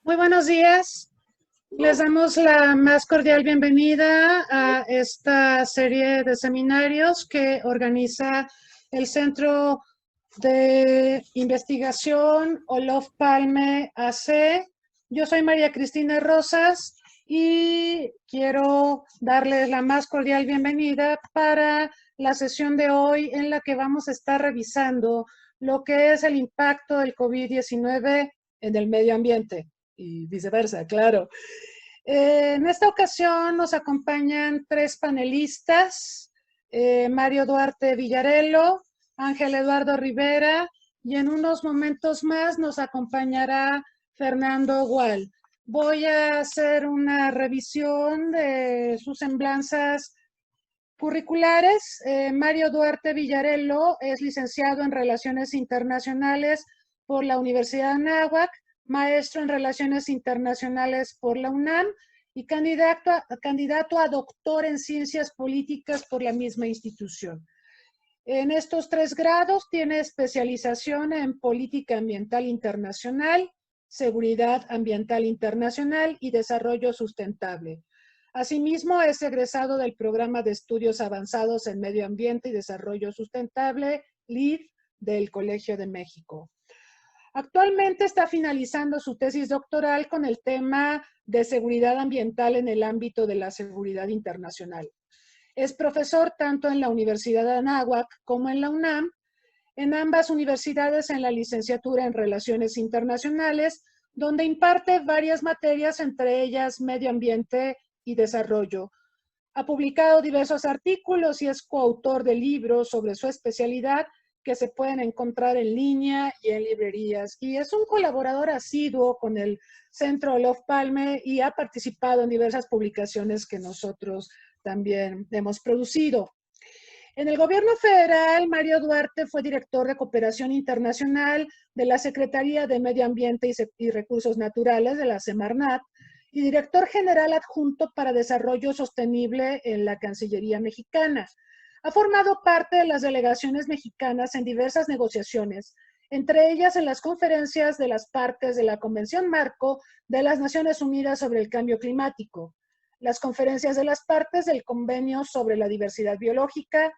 Muy buenos días. Les damos la más cordial bienvenida a esta serie de seminarios que organiza el Centro de Investigación Olof Palme AC. Yo soy María Cristina Rosas y quiero darles la más cordial bienvenida para la sesión de hoy en la que vamos a estar revisando lo que es el impacto del COVID-19 en el medio ambiente y viceversa, claro. En esta ocasión nos acompañan tres panelistas, Mario Duarte Villarello, Ángel Eduardo Rivera y en unos momentos más nos acompañará Fernando Gual. Voy a hacer una revisión de sus semblanzas curriculares. Mario Duarte Villarello es licenciado en Relaciones Internacionales por la Universidad de Anáhuac, maestro en Relaciones Internacionales por la UNAM y candidato a doctor en Ciencias Políticas por la misma institución. En estos 3 grados tiene especialización en Política Ambiental Internacional, Seguridad Ambiental Internacional y Desarrollo Sustentable. Asimismo, es egresado del Programa de Estudios Avanzados en Medio Ambiente y Desarrollo Sustentable, LEED, del Colegio de México. Actualmente está finalizando su tesis doctoral con el tema de seguridad ambiental en el ámbito de la seguridad internacional. Es profesor tanto en la Universidad de Anáhuac como en la UNAM, en ambas universidades en la licenciatura en Relaciones Internacionales, donde imparte varias materias, entre ellas Medio Ambiente y Desarrollo. Ha publicado diversos artículos y es coautor de libros sobre su especialidad que se pueden encontrar en línea y en librerías. Y es un colaborador asiduo con el Centro Olof Palme y ha participado en diversas publicaciones que nosotros también hemos producido. En el gobierno federal, Mario Duarte fue director de Cooperación Internacional de la Secretaría de Medio Ambiente y Recursos Naturales de la Semarnat y director general adjunto para Desarrollo Sostenible en la Cancillería Mexicana. Ha formado parte de las delegaciones mexicanas en diversas negociaciones, entre ellas en las conferencias de las partes de la Convención Marco de las Naciones Unidas sobre el Cambio Climático, las conferencias de las partes del Convenio sobre la Diversidad Biológica,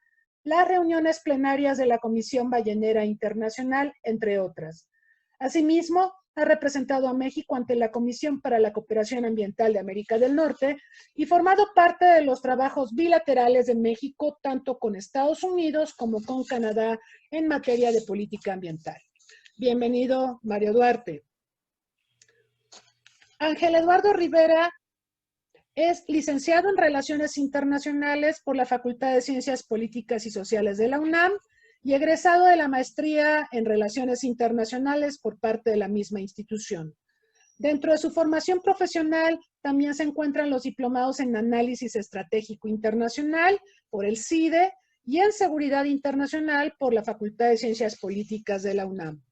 las reuniones plenarias de la Comisión Ballenera Internacional, entre otras. Asimismo, ha representado a México ante la Comisión para la Cooperación Ambiental de América del Norte y formado parte de los trabajos bilaterales de México tanto con Estados Unidos como con Canadá en materia de política ambiental. Bienvenido, Mario Duarte. Ángel Eduardo Rivera es licenciado en Relaciones Internacionales por la Facultad de Ciencias Políticas y Sociales de la UNAM y egresado de la maestría en Relaciones Internacionales por parte de la misma institución. Dentro de su formación profesional también se encuentran los diplomados en Análisis Estratégico Internacional por el CIDE y en Seguridad Internacional por la Facultad de Ciencias Políticas de la UNAM.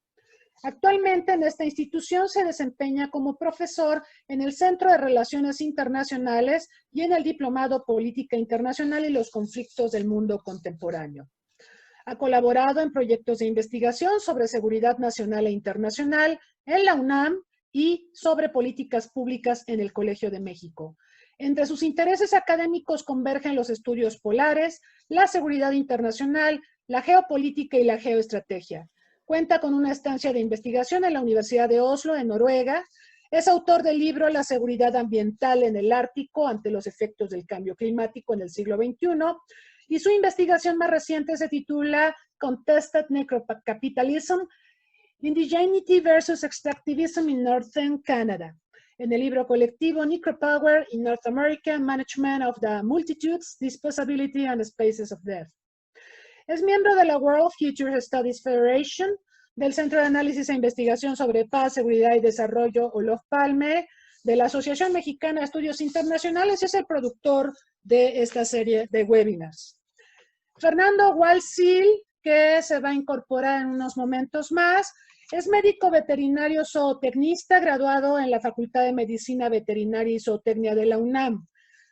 Actualmente en esta institución se desempeña como profesor en el Centro de Relaciones Internacionales y en el Diplomado Política Internacional y los Conflictos del Mundo Contemporáneo. Ha colaborado en proyectos de investigación sobre seguridad nacional e internacional en la UNAM y sobre políticas públicas en el Colegio de México. Entre sus intereses académicos convergen los estudios polares, la seguridad internacional, la geopolítica y la geoestrategia. Cuenta con una estancia de investigación en la Universidad de Oslo, en Noruega. Es autor del libro La seguridad ambiental en el Ártico ante los efectos del cambio climático en el siglo XXI. Y su investigación más reciente se titula Contested Necrocapitalism, Indigeneity versus Extractivism in Northern Canada. En el libro colectivo Necropower in North America, Management of the Multitudes, Disposability and Spaces of Death. Es miembro de la World Future Studies Federation, del Centro de Análisis e Investigación sobre Paz, Seguridad y Desarrollo Olof Palme, de la Asociación Mexicana de Estudios Internacionales y es el productor de esta serie de webinars. Fernando Gual-Sil, que se va a incorporar en unos momentos más, es médico veterinario zootecnista graduado en la Facultad de Medicina Veterinaria y Zootecnia de la UNAM.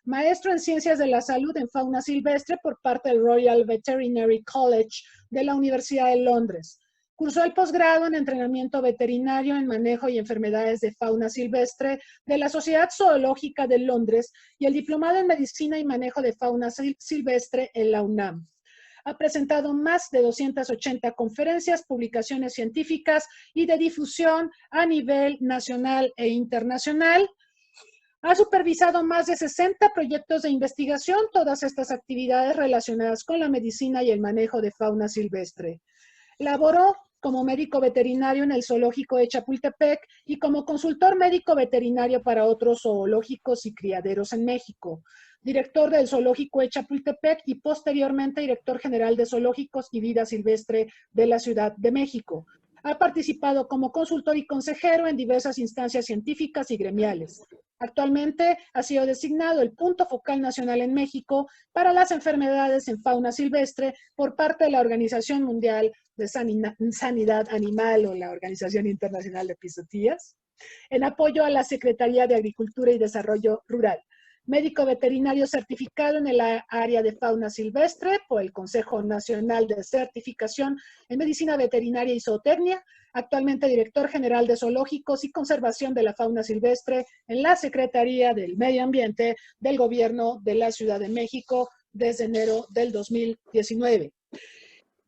Maestro en Ciencias de la Salud en Fauna Silvestre por parte del Royal Veterinary College de la Universidad de Londres. Cursó el posgrado en entrenamiento veterinario en manejo y enfermedades de fauna silvestre de la Sociedad Zoológica de Londres y el diplomado en medicina y manejo de fauna silvestre en la UNAM. Ha presentado más de 280 conferencias, publicaciones científicas y de difusión a nivel nacional e internacional. Ha supervisado más de 60 proyectos de investigación, todas estas actividades relacionadas con la medicina y el manejo de fauna silvestre. Laboró como médico veterinario en el zoológico de Chapultepec y como consultor médico veterinario para otros zoológicos y criaderos en México. Director del zoológico de Chapultepec y posteriormente director general de zoológicos y vida silvestre de la Ciudad de México. Ha participado como consultor y consejero en diversas instancias científicas y gremiales. Actualmente ha sido designado el punto focal nacional en México para las enfermedades en fauna silvestre por parte de la Organización Mundial de Sanidad Animal o la Organización Internacional de Epizootías, en apoyo a la Secretaría de Agricultura y Desarrollo Rural. Médico veterinario certificado en el área de fauna silvestre por el Consejo Nacional de Certificación en Medicina Veterinaria y Zootecnia, actualmente director general de Zoológicos y Conservación de la Fauna Silvestre en la Secretaría del Medio Ambiente del Gobierno de la Ciudad de México desde enero del 2019.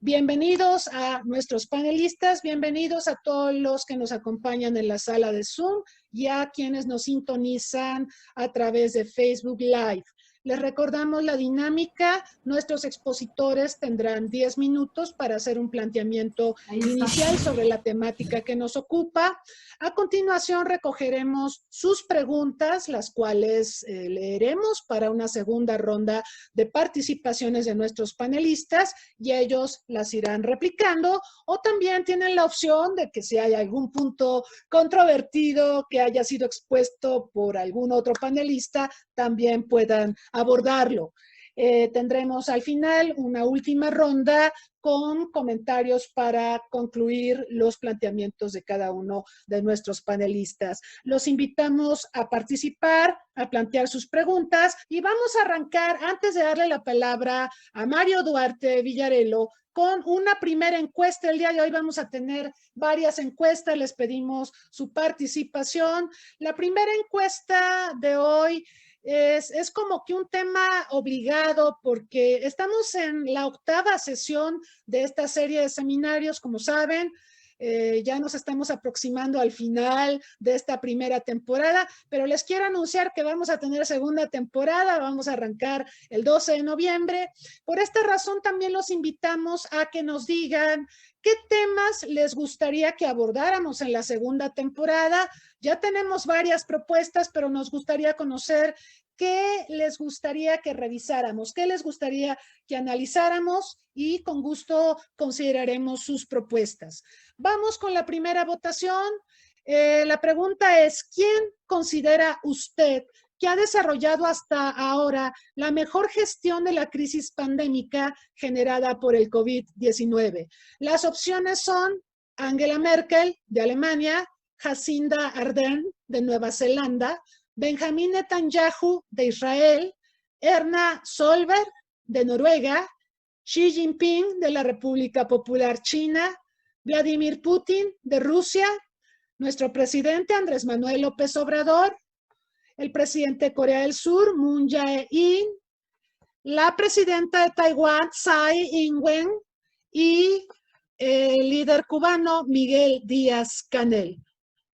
Bienvenidos a nuestros panelistas, bienvenidos a todos los que nos acompañan en la sala de Zoom y a quienes nos sintonizan a través de Facebook Live. Les recordamos la dinámica. Nuestros expositores tendrán 10 minutos para hacer un planteamiento inicial sobre la temática que nos ocupa. A continuación recogeremos sus preguntas, las cuales leeremos para una segunda ronda de participaciones de nuestros panelistas y ellos las irán replicando, o también tienen la opción de que si hay algún punto controvertido que haya sido expuesto por algún otro panelista, también puedan abordarlo. Tendremos al final una última ronda con comentarios para concluir los planteamientos de cada uno de nuestros panelistas. Los invitamos a participar, a plantear sus preguntas y vamos a arrancar, antes de darle la palabra a Mario Duarte Villarelo, con una primera encuesta. El día de hoy vamos a tener varias encuestas, les pedimos su participación. La primera encuesta de hoy es como que un tema obligado porque estamos en la 8ª sesión de esta serie de seminarios, como saben. Ya nos estamos aproximando al final de esta primera temporada, pero les quiero anunciar que vamos a tener segunda temporada, vamos a arrancar el 12 de noviembre. Por esta razón también los invitamos a que nos digan qué temas les gustaría que abordáramos en la segunda temporada. Ya tenemos varias propuestas, pero nos gustaría conocer qué les gustaría que revisáramos, qué les gustaría que analizáramos y con gusto consideraremos sus propuestas. Vamos con la primera votación. La pregunta es, ¿quién considera usted que ha desarrollado hasta ahora la mejor gestión de la crisis pandémica generada por el COVID-19? Las opciones son Angela Merkel, de Alemania, Jacinda Ardern, de Nueva Zelanda, Benjamín Netanyahu, de Israel, Erna Solberg, de Noruega, Xi Jinping, de la República Popular China, Vladimir Putin, de Rusia, nuestro presidente Andrés Manuel López Obrador, el presidente de Corea del Sur, Moon Jae-in, la presidenta de Taiwán, Tsai Ing-wen, y el líder cubano, Miguel Díaz-Canel.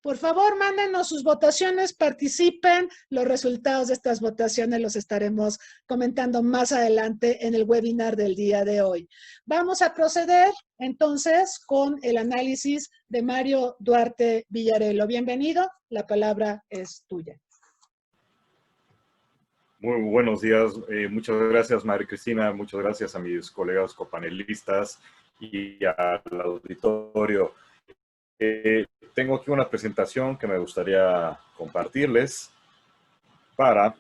Por favor, mándenos sus votaciones, participen. Los resultados de estas votaciones los estaremos comentando más adelante en el webinar del día de hoy. Vamos a proceder entonces con el análisis de Mario Duarte Villarelo. Bienvenido, la palabra es tuya. Muy buenos días, muchas gracias María Cristina, muchas gracias a mis colegas copanelistas y al auditorio. Tengo aquí una presentación que me gustaría compartirles para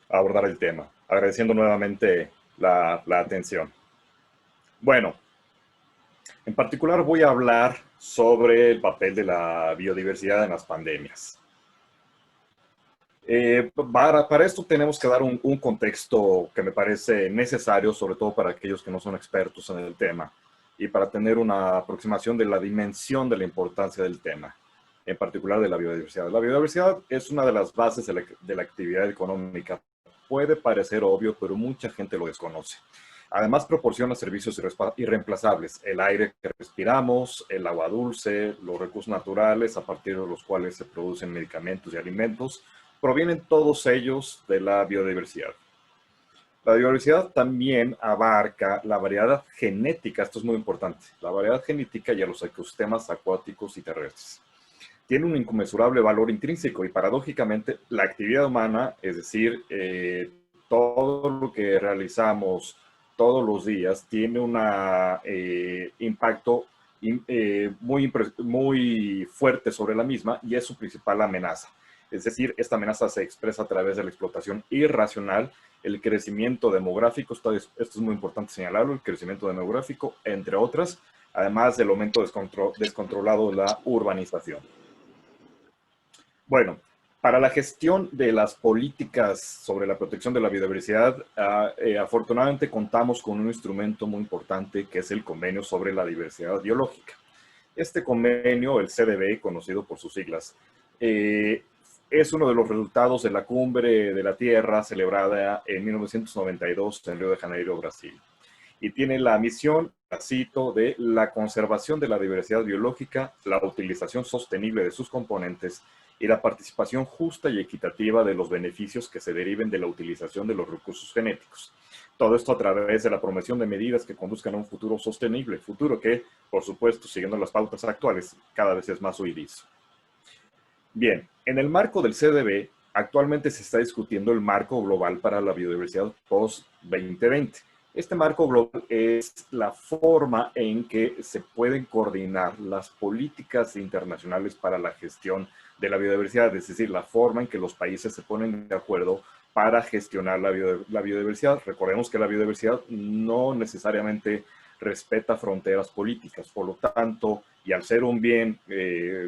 abordar el tema, agradeciendo nuevamente la atención. Bueno, en particular voy a hablar sobre el papel de la biodiversidad en las pandemias. Para esto tenemos que dar un contexto que me parece necesario, sobre todo para aquellos que no son expertos en el tema. y para tener una aproximación de la dimensión de la importancia del tema, en particular de la biodiversidad. La biodiversidad es una de las bases de la actividad económica. Puede parecer obvio, pero mucha gente lo desconoce. Además, proporciona servicios irreemplazables: el aire que respiramos, el agua dulce, los recursos naturales a partir de los cuales se producen medicamentos y alimentos, provienen todos ellos de la biodiversidad. La biodiversidad también abarca la variedad genética, esto es muy importante, la variedad genética y a los ecosistemas acuáticos y terrestres. Tiene un inconmensurable valor intrínseco y paradójicamente la actividad humana, es decir, todo lo que realizamos todos los días, tiene un impacto muy fuerte sobre la misma y es su principal amenaza. Es decir, esta amenaza se expresa a través de la explotación irracional, el crecimiento demográfico, esto es muy importante señalarlo, el crecimiento demográfico, entre otras, además del aumento descontrolado de la urbanización. Bueno, para la gestión de las políticas sobre la protección de la biodiversidad, afortunadamente contamos con un instrumento muy importante que es el Convenio sobre la Diversidad Biológica. Este convenio, el CDB, conocido por sus siglas, es uno de los resultados de la Cumbre de la Tierra celebrada en 1992 en Río de Janeiro, Brasil. Y tiene la misión, la cito, de la conservación de la diversidad biológica, la utilización sostenible de sus componentes y la participación justa y equitativa de los beneficios que se deriven de la utilización de los recursos genéticos. Todo esto a través de la promoción de medidas que conduzcan a un futuro sostenible, futuro que, por supuesto, siguiendo las pautas actuales, cada vez es más huidizo. Bien, en el marco del CDB, actualmente se está discutiendo el marco global para la biodiversidad post-2020. Este marco global es la forma en que se pueden coordinar las políticas internacionales para la gestión de la biodiversidad, es decir, la forma en que los países se ponen de acuerdo para gestionar la biodiversidad. Recordemos que la biodiversidad no necesariamente respeta fronteras políticas, por lo tanto, y al ser un bien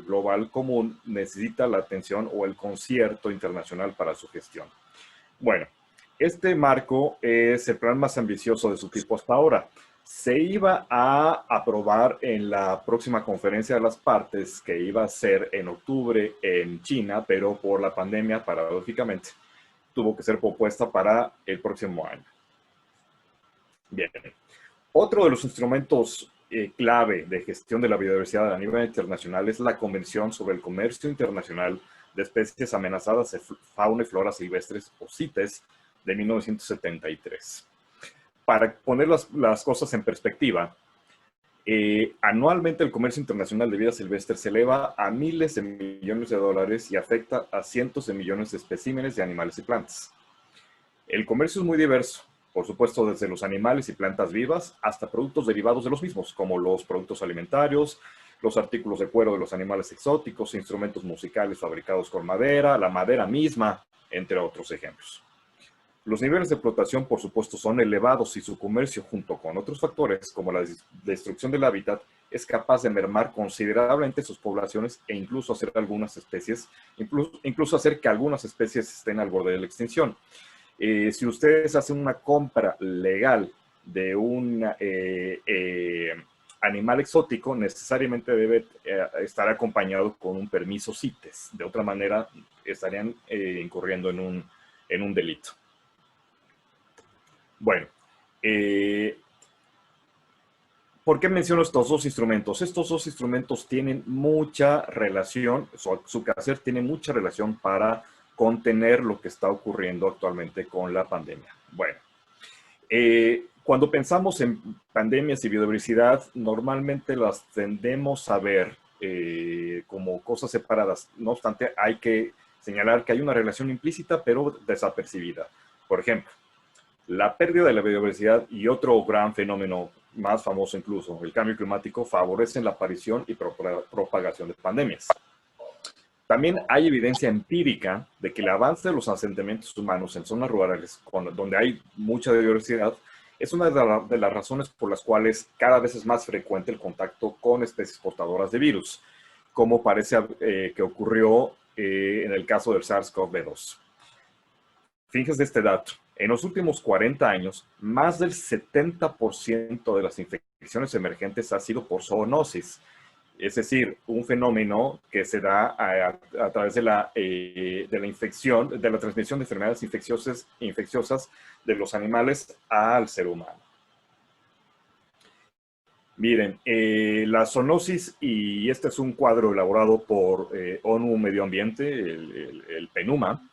global común, necesita la atención o el concierto internacional para su gestión. Bueno, este marco es el plan más ambicioso de su tipo hasta ahora. Se iba a aprobar en la próxima conferencia de las partes, que iba a ser en octubre en China, pero por la pandemia, paradójicamente, tuvo que ser propuesta para el próximo año. Bien. Otro de los instrumentos clave de gestión de la biodiversidad a nivel internacional es la Convención sobre el Comercio Internacional de Especies Amenazadas de Fauna y Flora Silvestres, o CITES, de 1973. Para poner las cosas en perspectiva, anualmente el comercio internacional de vida silvestre se eleva a miles de millones de dólares y afecta a cientos de millones de especímenes de animales y plantas. El comercio es muy diverso, por supuesto, desde los animales y plantas vivas hasta productos derivados de los mismos, como los productos alimentarios, los artículos de cuero de los animales exóticos, instrumentos musicales fabricados con madera, la madera misma, entre otros ejemplos. Los niveles de explotación, por supuesto, son elevados y su comercio, junto con otros factores, como la destrucción del hábitat, es capaz de mermar considerablemente sus poblaciones e incluso hacer hacer que algunas especies estén al borde de la extinción. Si ustedes hacen una compra legal de un animal exótico, necesariamente debe estar acompañado con un permiso CITES. De otra manera, estarían incurriendo en un delito. Bueno, ¿por qué menciono estos dos instrumentos? Estos dos instrumentos tienen mucha relación, su quehacer tiene mucha relación para contener lo que está ocurriendo actualmente con la pandemia. Bueno, cuando pensamos en pandemias y biodiversidad, normalmente las tendemos a ver como cosas separadas. No obstante, hay que señalar que hay una relación implícita, pero desapercibida. Por ejemplo, la pérdida de la biodiversidad y otro gran fenómeno más famoso incluso, el cambio climático, favorecen la aparición y propagación de pandemias. También hay evidencia empírica de que el avance de los asentamientos humanos en zonas rurales, donde hay mucha biodiversidad, es una de las razones por las cuales cada vez es más frecuente el contacto con especies portadoras de virus, como parece que ocurrió en el caso del SARS-CoV-2. Fíjense este dato. En los últimos 40 años, más del 70% de las infecciones emergentes ha sido por zoonosis, es decir, un fenómeno que se da a través de la infección, de la transmisión de enfermedades infecciosas de los animales al ser humano. Miren, la zoonosis, y este es un cuadro elaborado por ONU Medio Ambiente, el PNUMA,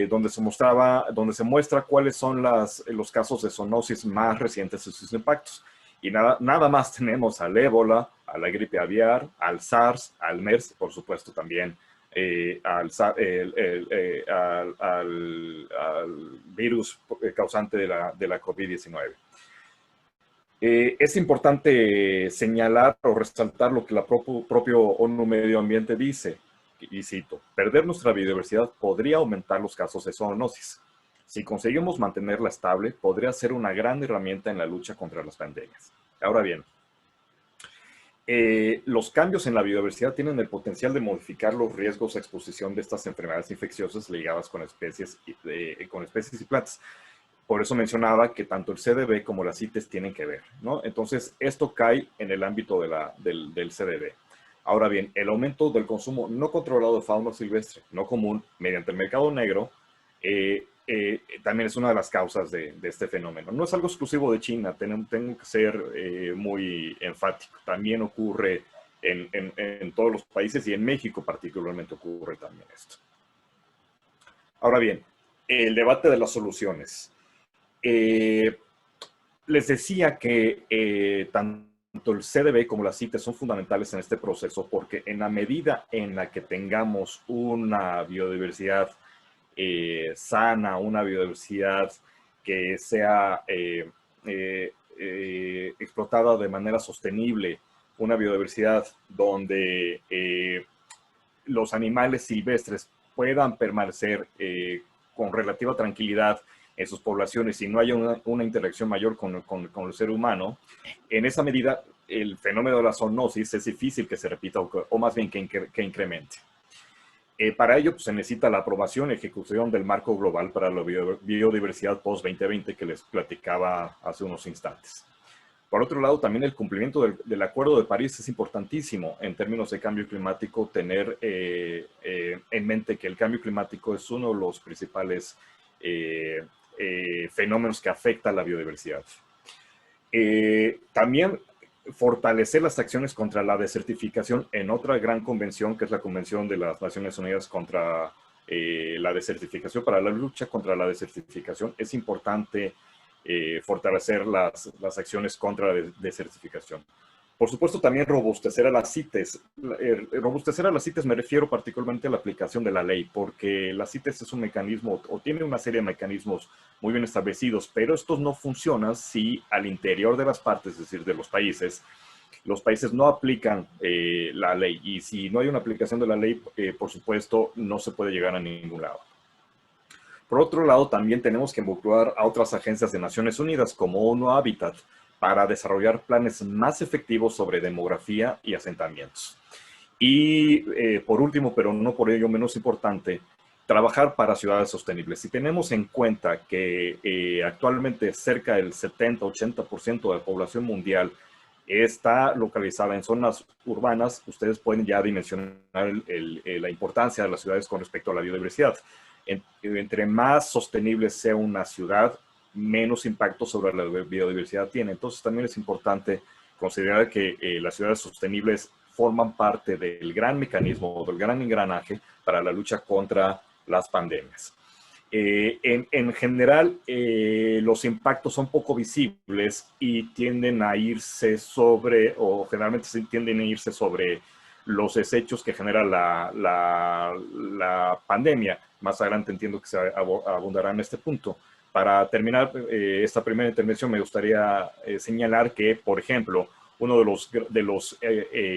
donde se muestra cuáles son los casos de zoonosis más recientes y sus impactos. Y nada más tenemos al ébola, a la gripe aviar, al SARS, al MERS, por supuesto también al virus causante de la COVID-19. Es importante señalar o resaltar lo que la propio ONU Medio Ambiente dice, y cito: perder nuestra biodiversidad podría aumentar los casos de zoonosis. Si conseguimos mantenerla estable, podría ser una gran herramienta en la lucha contra las pandemias. Ahora bien, los cambios en la biodiversidad tienen el potencial de modificar los riesgos de exposición de estas enfermedades infecciosas ligadas con especies y plantas. Por eso mencionaba que tanto el CDB como la CITES tienen que ver, ¿no? Entonces, esto cae en el ámbito del CDB. Ahora bien, el aumento del consumo no controlado de fauna silvestre, no común, mediante el mercado negro, también es una de las causas de este fenómeno. No es algo exclusivo de China, tengo que ser muy enfático. También ocurre en todos los países, y en México particularmente ocurre también esto. Ahora bien, el debate de las soluciones. Les decía que tanto el CDB como la CITES son fundamentales en este proceso, porque en la medida en la que tengamos una biodiversidad sana, una biodiversidad que sea explotada de manera sostenible, una biodiversidad donde los animales silvestres puedan permanecer con relativa tranquilidad en sus poblaciones y no haya una interacción mayor con el ser humano, en esa medida el fenómeno de la zoonosis es difícil que se repita o más bien que incremente. Para ello, pues, se necesita la aprobación y ejecución del marco global para la biodiversidad post-2020 que les platicaba hace unos instantes. Por otro lado, también el cumplimiento del Acuerdo de París es importantísimo en términos de cambio climático. Tener en mente que el cambio climático es uno de los principales fenómenos que afecta a la biodiversidad. También fortalecer las acciones contra la desertificación en otra gran convención, que es la Convención de las Naciones Unidas contra la desertificación. Para la lucha contra la desertificación es importante fortalecer las acciones contra la desertificación. Por supuesto, también robustecer a las CITES. Robustecer a las CITES me refiero particularmente a la aplicación de la ley, porque la CITES es un mecanismo, o tiene una serie de mecanismos muy bien establecidos, pero estos no funcionan si al interior de las partes, es decir, de los países no aplican la ley. Y si no hay una aplicación de la ley, por supuesto, no se puede llegar a ningún lado. Por otro lado, también tenemos que involucrar a otras agencias de Naciones Unidas, como ONU Habitat, para desarrollar planes más efectivos sobre demografía y asentamientos. Y por último, pero no por ello menos importante, trabajar para ciudades sostenibles. Si tenemos en cuenta que actualmente cerca del 70-80% de la población mundial está localizada en zonas urbanas, ustedes pueden ya dimensionar la importancia de las ciudades con respecto a la biodiversidad. Entre más sostenible sea una ciudad, menos impacto sobre la biodiversidad tiene. Entonces también es importante considerar que las ciudades sostenibles forman parte del gran mecanismo, del gran engranaje para la lucha contra las pandemias. En general, los impactos son poco visibles y tienden a irse sobre, o generalmente tienden a irse sobre los desechos que genera la pandemia. Más adelante entiendo que se abundará en este punto. Para terminar esta primera intervención, me gustaría señalar que, por ejemplo, uno de los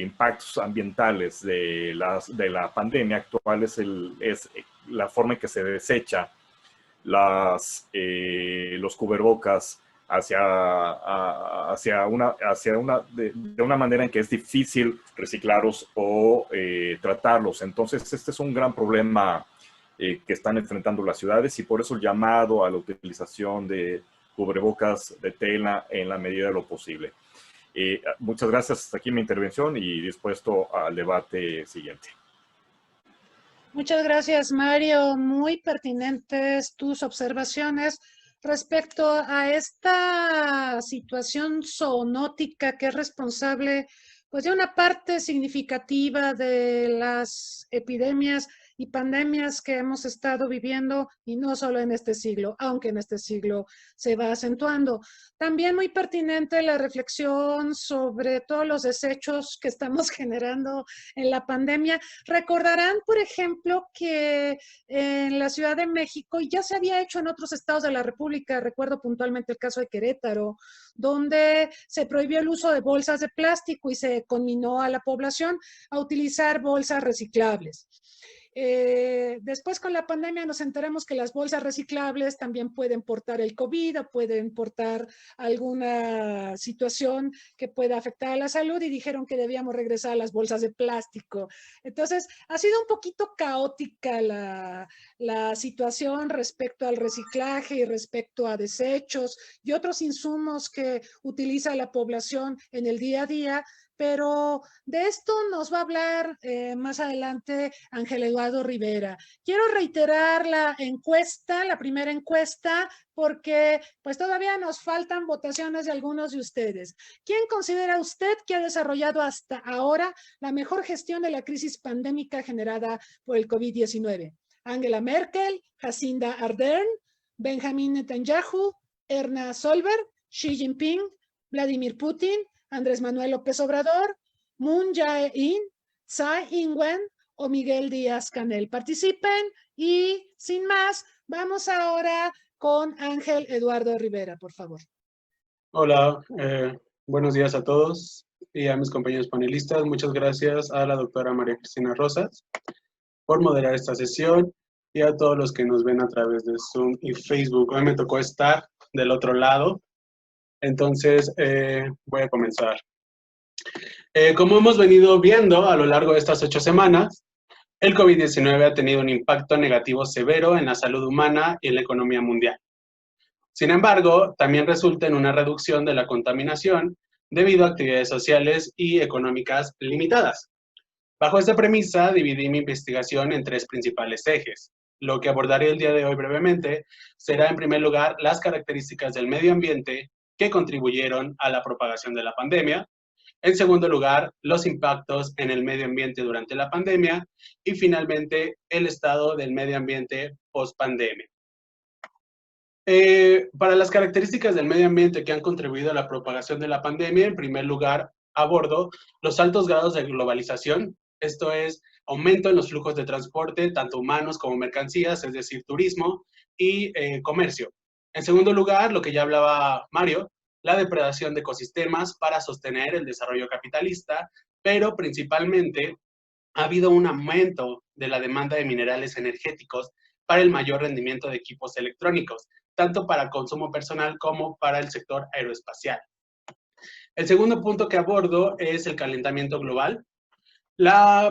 impactos ambientales de la pandemia actual es la forma en que se desecha los cubrebocas de una manera en que es difícil reciclarlos o tratarlos. Entonces, este es un gran problema que están enfrentando las ciudades, y por eso el llamado a la utilización de cubrebocas de tela en la medida de lo posible. Muchas gracias. Hasta aquí mi intervención y dispuesto al debate siguiente. Muchas gracias, Mario. Muy pertinentes tus observaciones respecto a esta situación zoonótica que es responsable, pues, de una parte significativa de las epidemias y pandemias que hemos estado viviendo, y no solo en este siglo, aunque en este siglo se va acentuando. También muy pertinente la reflexión sobre todos los desechos que estamos generando en la pandemia. Recordarán, por ejemplo, que en la Ciudad de México, y ya se había hecho en otros estados de la República, recuerdo puntualmente el caso de Querétaro, donde se prohibió el uso de bolsas de plástico y se conminó a la población a utilizar bolsas reciclables. Después, con la pandemia, nos enteramos que las bolsas reciclables también pueden portar el COVID o pueden portar alguna situación que pueda afectar a la salud, y dijeron que debíamos regresar a las bolsas de plástico. Entonces, ha sido un poquito caótica la situación respecto al reciclaje y respecto a desechos y otros insumos que utiliza la población en el día a día. Pero de esto nos va a hablar más adelante Ángel Eduardo Rivera. Quiero reiterar la encuesta, la primera encuesta, porque pues todavía nos faltan votaciones de algunos de ustedes. ¿Quién considera usted que ha desarrollado hasta ahora la mejor gestión de la crisis pandémica generada por el COVID-19? Angela Merkel, Jacinda Ardern, Benjamin Netanyahu, Erna Solberg, Xi Jinping, Vladimir Putin, Andrés Manuel López Obrador, Moon Jae-in, Tsai Ing-wen o Miguel Díaz-Canel. Participen y, sin más, vamos ahora con Ángel Eduardo Rivera, por favor. Hola, buenos días a todos y a mis compañeros panelistas. Muchas gracias a la doctora María Cristina Rosas por moderar esta sesión, y a todos los que nos ven a través de Zoom y Facebook. Hoy me tocó estar del otro lado, entonces voy a comenzar. Como hemos venido viendo a lo largo de estas 8 semanas, el COVID-19 ha tenido un impacto negativo severo en la salud humana y en la economía mundial. Sin embargo, también resulta en una reducción de la contaminación debido a actividades sociales y económicas limitadas. Bajo esta premisa, dividí mi investigación en 3 principales ejes. Lo que abordaré el día de hoy brevemente será, en primer lugar, las características del medio ambiente que contribuyeron a la propagación de la pandemia. En segundo lugar, los impactos en el medio ambiente durante la pandemia. Y finalmente, el estado del medio ambiente post-pandemia. Para las características del medio ambiente que han contribuido a la propagación de la pandemia, en primer lugar, abordo los altos grados de globalización. Esto es, aumento en los flujos de transporte, tanto humanos como mercancías, es decir, turismo y comercio. En segundo lugar, lo que ya hablaba Mario, la depredación de ecosistemas para sostener el desarrollo capitalista, pero principalmente ha habido un aumento de la demanda de minerales energéticos para el mayor rendimiento de equipos electrónicos, tanto para consumo personal como para el sector aeroespacial. El segundo punto que abordo es el calentamiento global,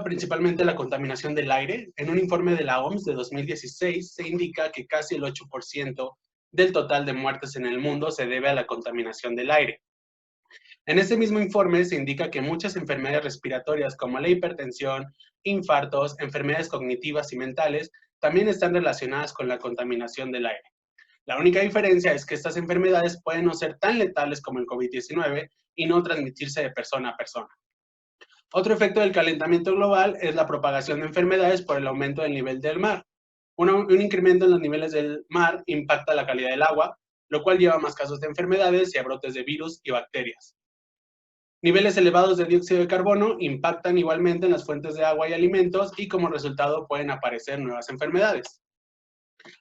principalmente la contaminación del aire. En un informe de la OMS de 2016 se indica que casi el 8% del total de muertes en el mundo se debe a la contaminación del aire. En este mismo informe se indica que muchas enfermedades respiratorias como la hipertensión, infartos, enfermedades cognitivas y mentales también están relacionadas con la contaminación del aire. La única diferencia es que estas enfermedades pueden no ser tan letales como el COVID-19 y no transmitirse de persona a persona. Otro efecto del calentamiento global es la propagación de enfermedades por el aumento del nivel del mar. Un incremento en los niveles del mar impacta la calidad del agua, lo cual lleva a más casos de enfermedades y a brotes de virus y bacterias. Niveles elevados de dióxido de carbono impactan igualmente en las fuentes de agua y alimentos, y como resultado pueden aparecer nuevas enfermedades.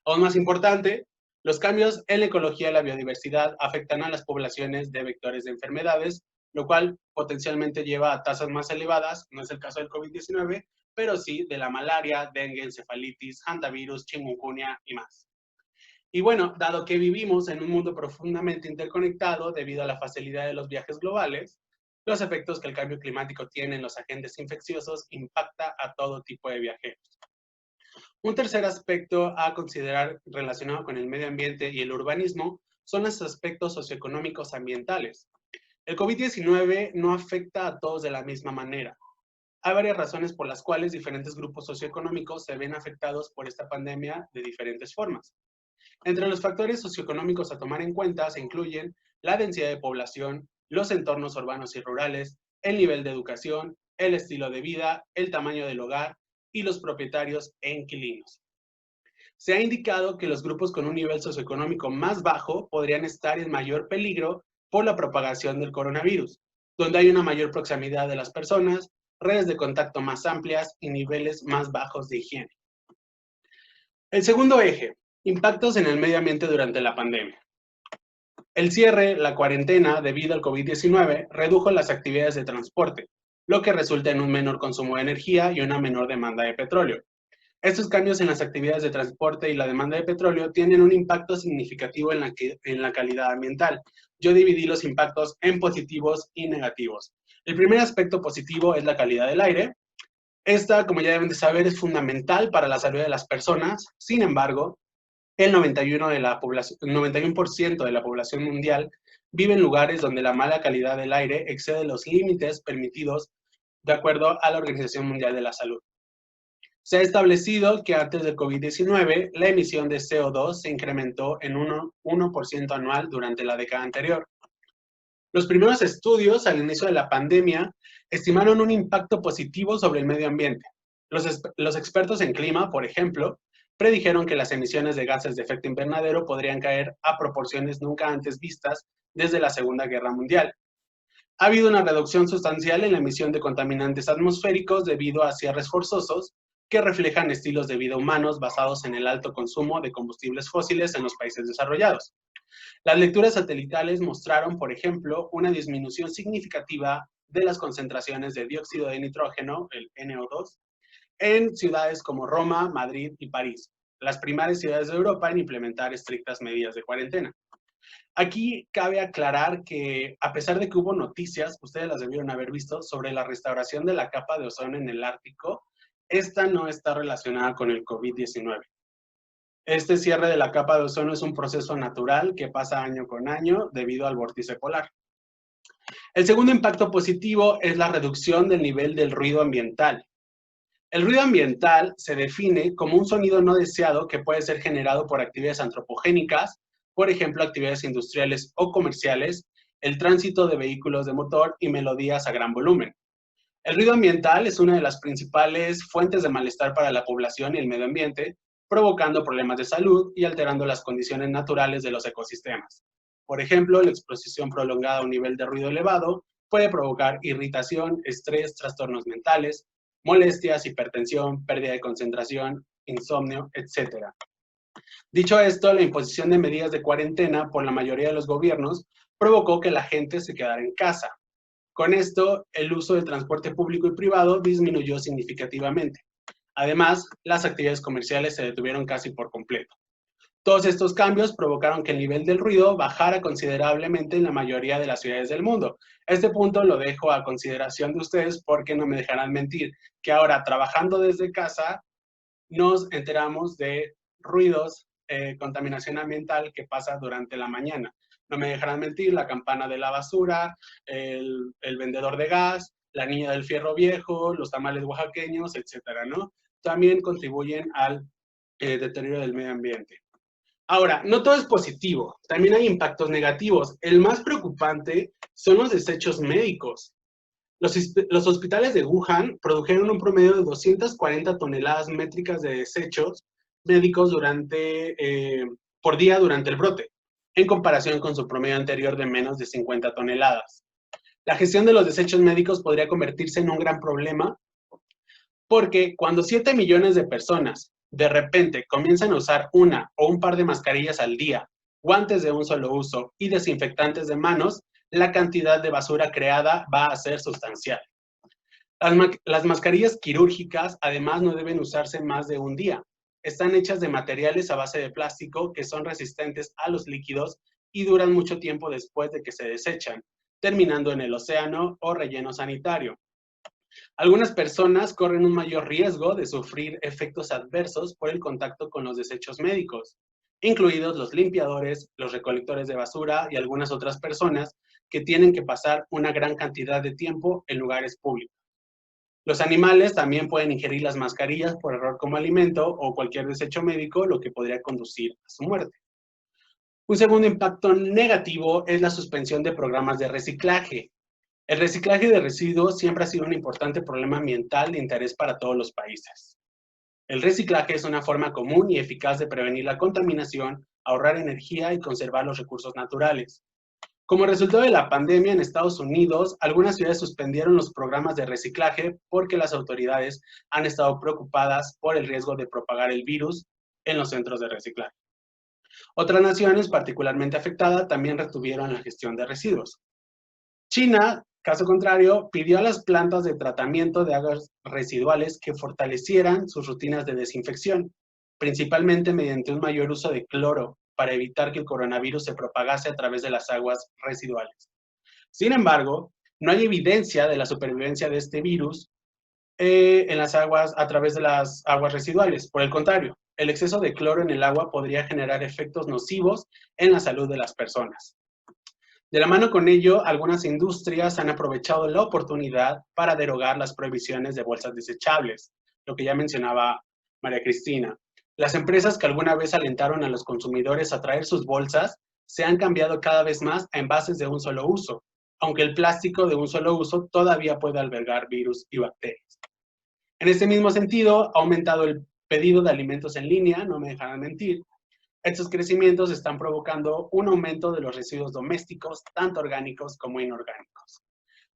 Aún más importante, los cambios en la ecología y la biodiversidad afectan a las poblaciones de vectores de enfermedades, lo cual potencialmente lleva a tasas más elevadas, no es el caso del COVID-19, pero sí de la malaria, dengue, encefalitis, hantavirus, chikungunya y más. Y bueno, dado que vivimos en un mundo profundamente interconectado debido a la facilidad de los viajes globales, los efectos que el cambio climático tiene en los agentes infecciosos impacta a todo tipo de viajeros. Un tercer aspecto a considerar relacionado con el medio ambiente y el urbanismo son los aspectos socioeconómicos ambientales. El COVID-19 no afecta a todos de la misma manera. Hay varias razones por las cuales diferentes grupos socioeconómicos se ven afectados por esta pandemia de diferentes formas. Entre los factores socioeconómicos a tomar en cuenta se incluyen la densidad de población, los entornos urbanos y rurales, el nivel de educación, el estilo de vida, el tamaño del hogar y los propietarios e inquilinos. Se ha indicado que los grupos con un nivel socioeconómico más bajo podrían estar en mayor peligro por la propagación del coronavirus, donde hay una mayor proximidad de las personas, redes de contacto más amplias y niveles más bajos de higiene. El segundo eje, impactos en el medio ambiente durante la pandemia. El cierre, la cuarentena debido al COVID-19 redujo las actividades de transporte, lo que resulta en un menor consumo de energía y una menor demanda de petróleo. Estos cambios en las actividades de transporte y la demanda de petróleo tienen un impacto significativo en la calidad ambiental. Yo dividí los impactos en positivos y negativos. El primer aspecto positivo es la calidad del aire. Esta, como ya deben de saber, es fundamental para la salud de las personas. Sin embargo, el 91% de la población mundial vive en lugares donde la mala calidad del aire excede los límites permitidos de acuerdo a la Organización Mundial de la Salud. Se ha establecido que antes del COVID-19, la emisión de CO2 se incrementó en 1% anual durante la década anterior. Los primeros estudios al inicio de la pandemia estimaron un impacto positivo sobre el medio ambiente. Los expertos en clima, por ejemplo, predijeron que las emisiones de gases de efecto invernadero podrían caer a proporciones nunca antes vistas desde la Segunda Guerra Mundial. Ha habido una reducción sustancial en la emisión de contaminantes atmosféricos debido a cierres forzosos que reflejan estilos de vida humanos basados en el alto consumo de combustibles fósiles en los países desarrollados. Las lecturas satelitales mostraron, por ejemplo, una disminución significativa de las concentraciones de dióxido de nitrógeno, el NO2, en ciudades como Roma, Madrid y París, las primeras ciudades de Europa en implementar estrictas medidas de cuarentena. Aquí cabe aclarar que, a pesar de que hubo noticias, ustedes las debieron haber visto, sobre la restauración de la capa de ozono en el Ártico, esta no está relacionada con el COVID-19. Este cierre de la capa de ozono es un proceso natural que pasa año con año debido al vórtice polar. El segundo impacto positivo es la reducción del nivel del ruido ambiental. El ruido ambiental se define como un sonido no deseado que puede ser generado por actividades antropogénicas, por ejemplo, actividades industriales o comerciales, el tránsito de vehículos de motor y melodías a gran volumen. El ruido ambiental es una de las principales fuentes de malestar para la población y el medio ambiente, provocando problemas de salud y alterando las condiciones naturales de los ecosistemas. Por ejemplo, la exposición prolongada a un nivel de ruido elevado puede provocar irritación, estrés, trastornos mentales, molestias, hipertensión, pérdida de concentración, insomnio, etc. Dicho esto, la imposición de medidas de cuarentena por la mayoría de los gobiernos provocó que la gente se quedara en casa. Con esto, el uso del transporte público y privado disminuyó significativamente. Además, las actividades comerciales se detuvieron casi por completo. Todos estos cambios provocaron que el nivel del ruido bajara considerablemente en la mayoría de las ciudades del mundo. Este punto lo dejo a consideración de ustedes porque no me dejarán mentir que ahora, trabajando desde casa, nos enteramos de ruidos, contaminación ambiental que pasa durante la mañana. No me dejarán mentir, la campana de la basura, el vendedor de gas, la niña del fierro viejo, los tamales oaxaqueños, etcétera, ¿no? También contribuyen al deterioro del medio ambiente. Ahora, no todo es positivo, también hay impactos negativos. El más preocupante son los desechos médicos. Los hospitales de Wuhan produjeron un promedio de 240 toneladas métricas de desechos médicos por día durante el brote, en comparación con su promedio anterior de menos de 50 toneladas. La gestión de los desechos médicos podría convertirse en un gran problema porque cuando 7 millones de personas de repente comienzan a usar una o un par de mascarillas al día, guantes de un solo uso y desinfectantes de manos, la cantidad de basura creada va a ser sustancial. Las mascarillas quirúrgicas además no deben usarse más de un día. Están hechas de materiales a base de plástico que son resistentes a los líquidos y duran mucho tiempo después de que se desechan, terminando en el océano o relleno sanitario. Algunas personas corren un mayor riesgo de sufrir efectos adversos por el contacto con los desechos médicos, incluidos los limpiadores, los recolectores de basura y algunas otras personas que tienen que pasar una gran cantidad de tiempo en lugares públicos. Los animales también pueden ingerir las mascarillas por error como alimento o cualquier desecho médico, lo que podría conducir a su muerte. Un segundo impacto negativo es la suspensión de programas de reciclaje. El reciclaje de residuos siempre ha sido un importante problema ambiental de interés para todos los países. El reciclaje es una forma común y eficaz de prevenir la contaminación, ahorrar energía y conservar los recursos naturales. Como resultado de la pandemia en Estados Unidos, algunas ciudades suspendieron los programas de reciclaje porque las autoridades han estado preocupadas por el riesgo de propagar el virus en los centros de reciclaje. Otras naciones particularmente afectadas también retuvieron la gestión de residuos. China, caso contrario, pidió a las plantas de tratamiento de aguas residuales que fortalecieran sus rutinas de desinfección, principalmente mediante un mayor uso de cloro para evitar que el coronavirus se propagase a través de las aguas residuales. Sin embargo, no hay evidencia de la supervivencia de este virus en las aguas a través de las aguas residuales. Por el contrario, el exceso de cloro en el agua podría generar efectos nocivos en la salud de las personas. De la mano con ello, algunas industrias han aprovechado la oportunidad para derogar las prohibiciones de bolsas desechables, lo que ya mencionaba María Cristina. Las empresas que alguna vez alentaron a los consumidores a traer sus bolsas se han cambiado cada vez más a envases de un solo uso, aunque el plástico de un solo uso todavía puede albergar virus y bacterias. En este mismo sentido, ha aumentado el pedido de alimentos en línea, no me dejarán mentir. Estos crecimientos están provocando un aumento de los residuos domésticos, tanto orgánicos como inorgánicos.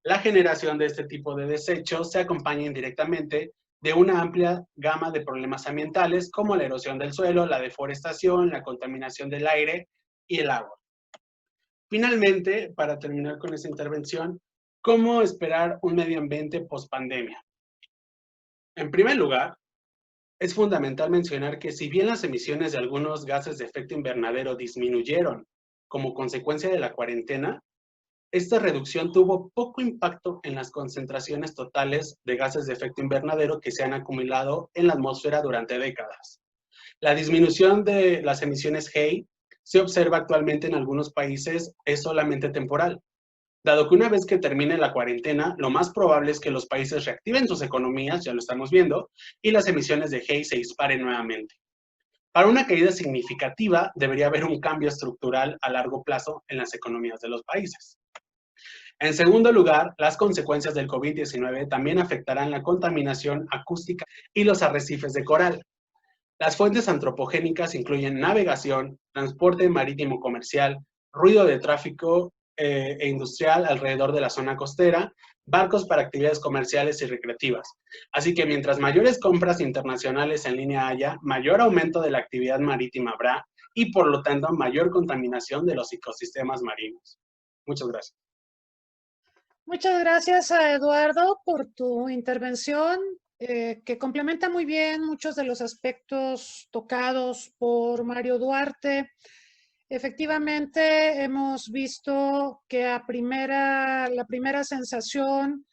La generación de este tipo de desechos se acompaña indirectamente de una amplia gama de problemas ambientales como la erosión del suelo, la deforestación, la contaminación del aire y el agua. Finalmente, para terminar con esta intervención, ¿cómo esperar un medio ambiente post-pandemia? En primer lugar, es fundamental mencionar que si bien las emisiones de algunos gases de efecto invernadero disminuyeron como consecuencia de la cuarentena, esta reducción tuvo poco impacto en las concentraciones totales de gases de efecto invernadero que se han acumulado en la atmósfera durante décadas. La disminución de las emisiones GEI se observa actualmente en algunos países es solamente temporal, dado que una vez que termine la cuarentena, lo más probable es que los países reactiven sus economías, ya lo estamos viendo, y las emisiones de GEI se disparen nuevamente. Para una caída significativa, debería haber un cambio estructural a largo plazo en las economías de los países. En segundo lugar, las consecuencias del COVID-19 también afectarán la contaminación acústica y los arrecifes de coral. Las fuentes antropogénicas incluyen navegación, transporte marítimo comercial, ruido de tráfico e industrial alrededor de la zona costera, barcos para actividades comerciales y recreativas. Así que mientras mayores compras internacionales en línea haya, mayor aumento de la actividad marítima habrá y por lo tanto mayor contaminación de los ecosistemas marinos. Muchas gracias. Muchas gracias a Eduardo por tu intervención, que complementa muy bien muchos de los aspectos tocados por Mario Duarte. Efectivamente, hemos visto que la primera sensación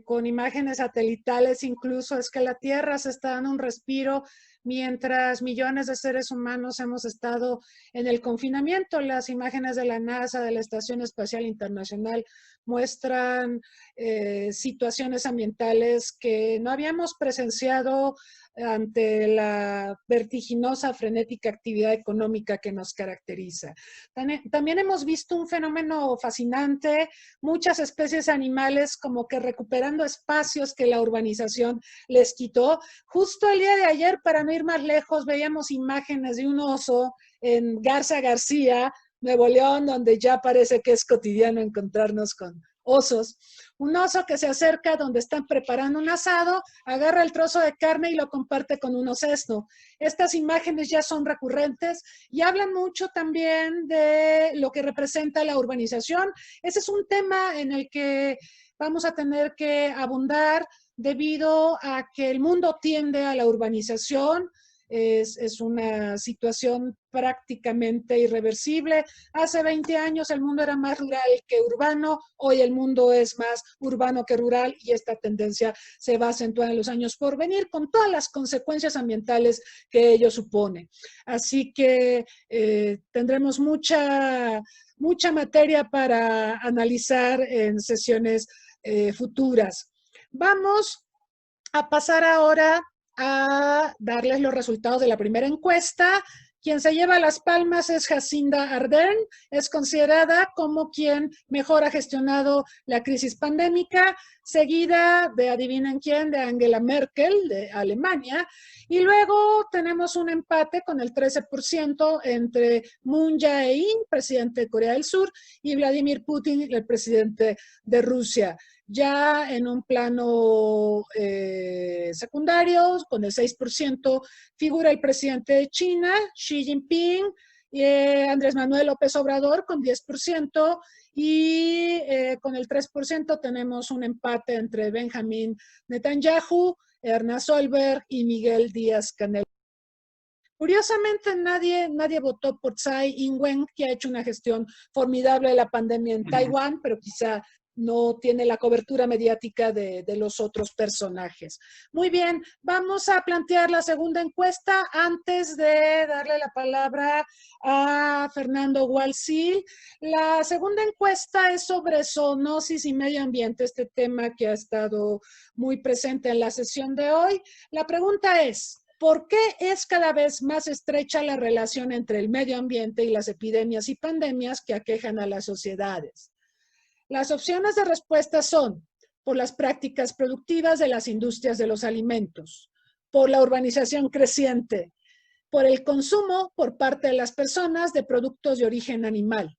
con imágenes satelitales incluso es que la Tierra se está dando un respiro mientras millones de seres humanos hemos estado en el confinamiento. Las imágenes de la NASA, de la Estación Espacial Internacional, muestran situaciones ambientales que no habíamos presenciado ante la vertiginosa, frenética actividad económica que nos caracteriza. También hemos visto un fenómeno fascinante, muchas especies animales como que recuperando espacios que la urbanización les quitó. Justo el día de ayer, para no ir más lejos, veíamos imágenes de un oso en Garza García, Nuevo León, donde ya parece que es cotidiano encontrarnos con osos. Un oso que se acerca donde están preparando un asado, agarra el trozo de carne y lo comparte con un osesno. Estas imágenes ya son recurrentes y hablan mucho también de lo que representa la urbanización. Ese es un tema en el que vamos a tener que abundar debido a que el mundo tiende a la urbanización. es una situación prácticamente irreversible. Hace 20 años el mundo era más rural que urbano, hoy el mundo es más urbano que rural y esta tendencia se va a acentuar en los años por venir con todas las consecuencias ambientales que ello supone. Así que tendremos mucha materia para analizar en sesiones futuras. Vamos a pasar ahora a darles los resultados de la primera encuesta. Quien se lleva las palmas es Jacinda Ardern, es considerada como quien mejor ha gestionado la crisis pandémica, seguida de, adivinen quién, de Angela Merkel, de Alemania, y luego tenemos un empate con el 13% entre Moon Jae-in, presidente de Corea del Sur, y Vladimir Putin, el presidente de Rusia. Ya en un plano secundario, con el 6%, figura el presidente de China, Xi Jinping, y Andrés Manuel López Obrador con 10%, y con el 3% tenemos un empate entre Benjamin Netanyahu, Erna Solberg y Miguel Díaz-Canel. Curiosamente, nadie votó por Tsai Ing-wen, que ha hecho una gestión formidable de la pandemia en Taiwán, pero quizá no tiene la cobertura mediática de los otros personajes. Muy bien, vamos a plantear la segunda encuesta antes de darle la palabra a Fernando Gual-Sil. La segunda encuesta es sobre zoonosis y medio ambiente, este tema que ha estado muy presente en la sesión de hoy. La pregunta es: ¿por qué es cada vez más estrecha la relación entre el medio ambiente y las epidemias y pandemias que aquejan a las sociedades? Las opciones de respuesta son: por las prácticas productivas de las industrias de los alimentos, por la urbanización creciente, por el consumo por parte de las personas de productos de origen animal,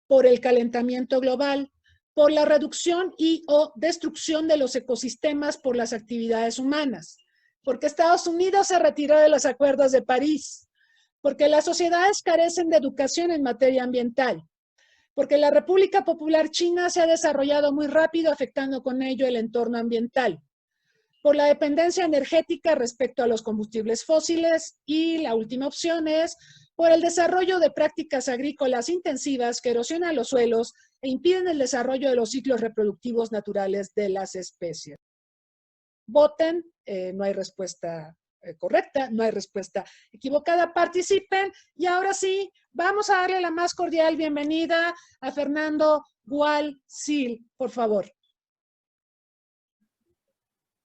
por el calentamiento global, por la reducción y o destrucción de los ecosistemas por las actividades humanas, porque Estados Unidos se retiró de los acuerdos de París, porque las sociedades carecen de educación en materia ambiental, porque la República Popular China se ha desarrollado muy rápido, afectando con ello el entorno ambiental, por la dependencia energética respecto a los combustibles fósiles, y la última opción es por el desarrollo de prácticas agrícolas intensivas que erosionan los suelos e impiden el desarrollo de los ciclos reproductivos naturales de las especies. Voten, no hay respuesta correcta, no hay respuesta equivocada, participen. Y ahora sí, vamos a darle la más cordial bienvenida a Fernando Gual-Sil, por favor.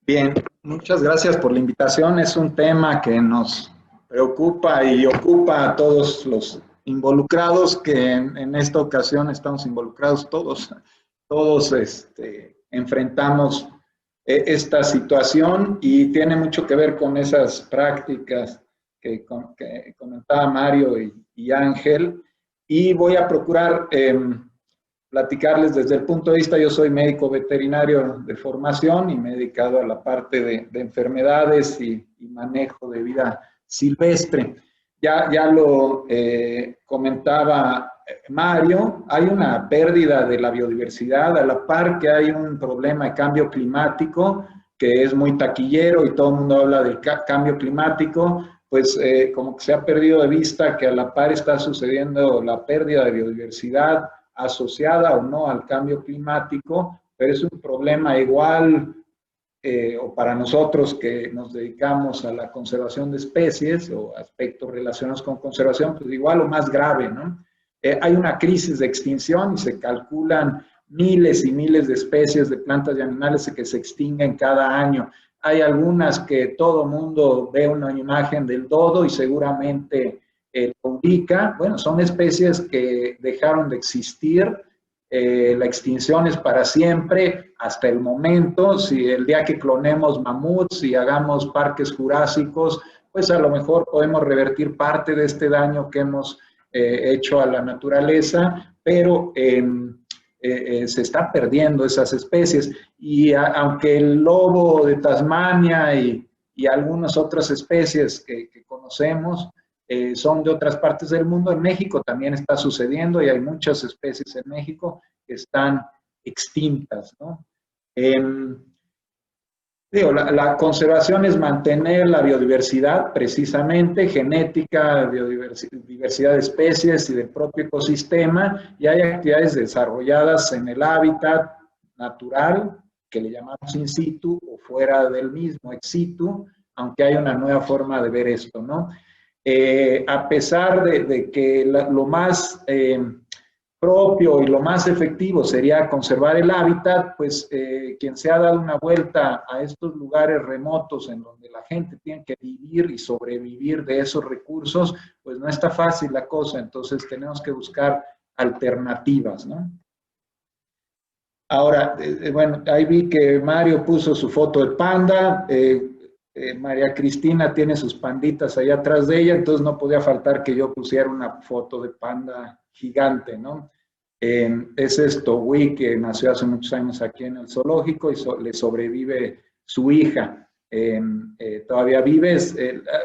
Bien, muchas gracias por la invitación. Es un tema que nos preocupa y ocupa a todos los involucrados, que en esta ocasión estamos involucrados todos enfrentamos esta situación, y tiene mucho que ver con esas prácticas que comentaba Mario y Ángel, y voy a procurar platicarles desde el punto de vista. Yo soy médico veterinario de formación y me he dedicado a la parte de enfermedades y manejo de vida silvestre. Ya lo comentaba Mario, hay una pérdida de la biodiversidad, a la par que hay un problema de cambio climático que es muy taquillero y todo el mundo habla del cambio climático, pues como que se ha perdido de vista que a la par está sucediendo la pérdida de biodiversidad asociada o no al cambio climático, pero es un problema igual, o para nosotros que nos dedicamos a la conservación de especies o aspectos relacionados con conservación, pues igual o más grave, ¿no? Hay una crisis de extinción y se calculan miles y miles de especies de plantas y animales que se extinguen cada año. Hay algunas que todo mundo ve una imagen del dodo y seguramente lo ubica. Bueno, son especies que dejaron de existir. La extinción es para siempre hasta el momento. Si el día que clonemos mamuts y hagamos parques jurásicos, pues a lo mejor podemos revertir parte de este daño que hemos hecho a la naturaleza, pero se están perdiendo esas especies. Y aunque el lobo de Tasmania y algunas otras especies que conocemos son de otras partes del mundo, en México también está sucediendo y hay muchas especies en México que están extintas, ¿no? Digo, la conservación es mantener la biodiversidad, precisamente, genética, diversidad de especies y del propio ecosistema, y hay actividades desarrolladas en el hábitat natural, que le llamamos in situ, o fuera del mismo, ex situ, aunque hay una nueva forma de ver esto, ¿no? A pesar de que lo más propio y lo más efectivo sería conservar el hábitat, pues quien se ha dado una vuelta a estos lugares remotos en donde la gente tiene que vivir y sobrevivir de esos recursos, pues no está fácil la cosa, entonces tenemos que buscar alternativas, ¿no? Ahora, bueno, ahí vi que Mario puso su foto de panda, María Cristina tiene sus panditas allá atrás de ella, entonces no podía faltar que yo pusiera una foto de panda gigante, ¿no? Es esto, Wii, que nació hace muchos años aquí en el zoológico y le sobrevive su hija. Todavía vive,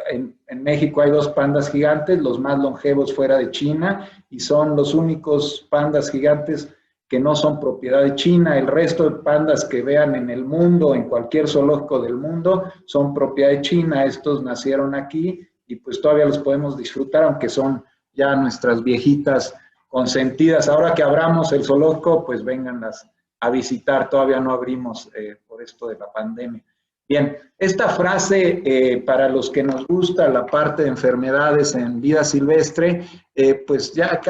en México hay 2 pandas gigantes, los más longevos fuera de China, y son los únicos pandas gigantes que no son propiedad de China. El resto de pandas que vean en el mundo, en cualquier zoológico del mundo, son propiedad de China. Estos nacieron aquí y pues todavía los podemos disfrutar, aunque son ya nuestras viejitas consentidas. Ahora que abramos el zoológico, pues vénganlas a visitar. Todavía no abrimos por esto de la pandemia. Bien, esta frase, para los que nos gusta la parte de enfermedades en vida silvestre, pues ya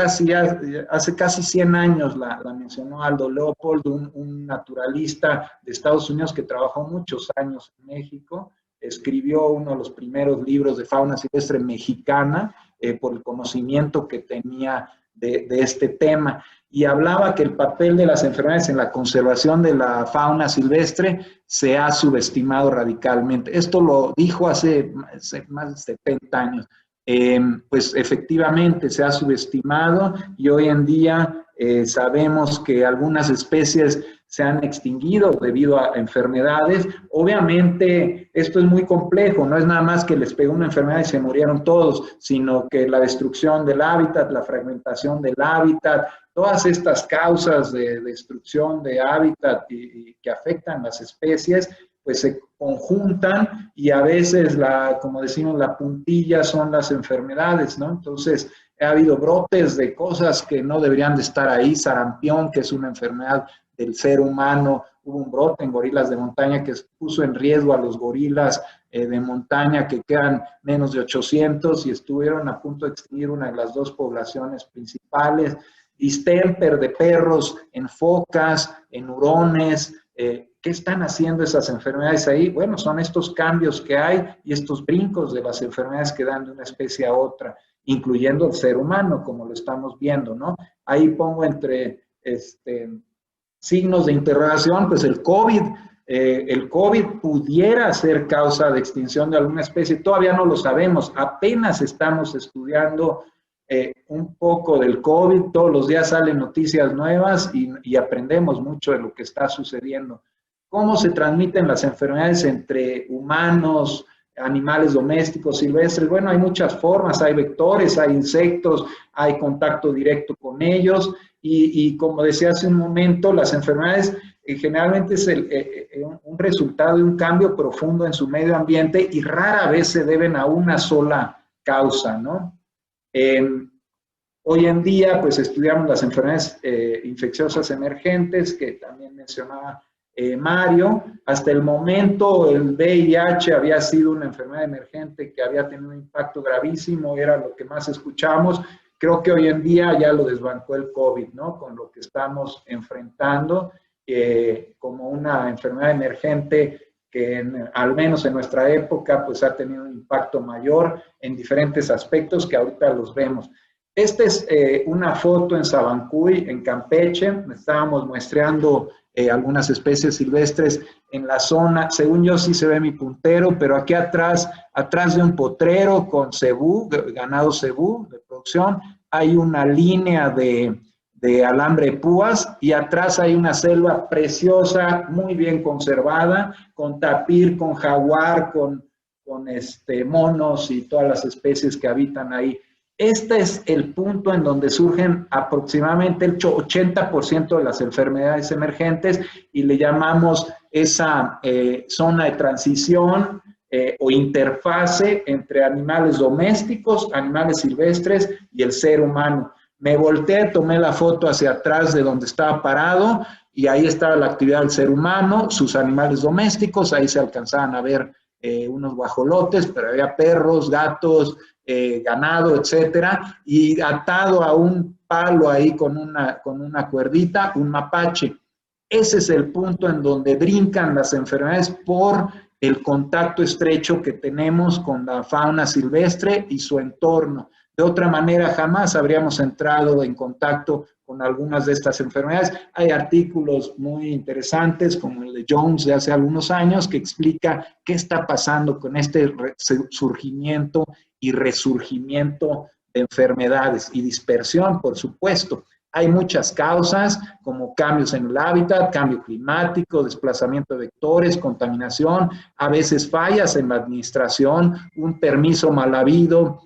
hace casi 100 años la mencionó Aldo Leopold, un naturalista de Estados Unidos que trabajó muchos años en México, escribió uno de los primeros libros de fauna silvestre mexicana por el conocimiento que tenía de este tema, y hablaba que el papel de las enfermedades en la conservación de la fauna silvestre se ha subestimado radicalmente. Esto lo dijo hace más de 70 años. Pues efectivamente se ha subestimado y hoy en día sabemos que algunas especies se han extinguido debido a enfermedades. Obviamente esto es muy complejo, no es nada más que les pegó una enfermedad y se murieron todos, sino que la destrucción del hábitat, la fragmentación del hábitat, todas estas causas de destrucción de hábitat y que afectan las especies, pues se conjuntan y a veces, como decimos, la puntilla son las enfermedades, ¿no? Entonces, ha habido brotes de cosas que no deberían de estar ahí, sarampión, que es una enfermedad del ser humano, hubo un brote en gorilas de montaña que puso en riesgo a los gorilas de montaña, que quedan menos de 800 y estuvieron a punto de extinguir una de las 2 poblaciones principales. Distemper de perros en focas, en hurones. ¿Qué están haciendo esas enfermedades ahí? Bueno, son estos cambios que hay y estos brincos de las enfermedades que dan de una especie a otra, incluyendo el ser humano, como lo estamos viendo, ¿no? Ahí pongo entre signos de interrogación, pues el COVID. El COVID pudiera ser causa de extinción de alguna especie, todavía no lo sabemos, apenas estamos estudiando un poco del COVID, todos los días salen noticias nuevas y aprendemos mucho de lo que está sucediendo. ¿Cómo se transmiten las enfermedades entre humanos, animales domésticos, silvestres? Bueno, hay muchas formas, hay vectores, hay insectos, hay contacto directo con ellos y como decía hace un momento, las enfermedades generalmente es un resultado de un cambio profundo en su medio ambiente y rara vez se deben a una sola causa, ¿no? Hoy en día, pues estudiamos las enfermedades infecciosas emergentes, que también mencionaba Mario. Hasta el momento, el VIH había sido una enfermedad emergente que había tenido un impacto gravísimo, era lo que más escuchamos. Creo que hoy en día ya lo desbancó el COVID, ¿no? Con lo que estamos enfrentando como una enfermedad emergente que al menos en nuestra época pues ha tenido un impacto mayor en diferentes aspectos que ahorita los vemos. Esta es una foto en Sabancuy, en Campeche. Estábamos muestreando algunas especies silvestres en la zona. Según yo sí se ve mi puntero, pero aquí atrás de un potrero con cebú, ganado cebú de producción, hay una línea de alambre de púas y atrás hay una selva preciosa, muy bien conservada, con tapir, con jaguar, con monos y todas las especies que habitan ahí. Este es el punto en donde surgen aproximadamente el 80% de las enfermedades emergentes y le llamamos esa zona de transición o interfase entre animales domésticos, animales silvestres y el ser humano. Me volteé, tomé la foto hacia atrás de donde estaba parado y ahí estaba la actividad del ser humano, sus animales domésticos, ahí se alcanzaban a ver unos guajolotes, pero había perros, gatos, ganado, etcétera, y atado a un palo ahí con una cuerdita, un mapache. Ese es el punto en donde brincan las enfermedades por el contacto estrecho que tenemos con la fauna silvestre y su entorno. De otra manera, jamás habríamos entrado en contacto con algunas de estas enfermedades. Hay artículos muy interesantes, como el de Jones de hace algunos años, que explica qué está pasando con este surgimiento y resurgimiento de enfermedades y dispersión, por supuesto. Hay muchas causas, como cambios en el hábitat, cambio climático, desplazamiento de vectores, contaminación, a veces fallas en la administración, un permiso mal habido,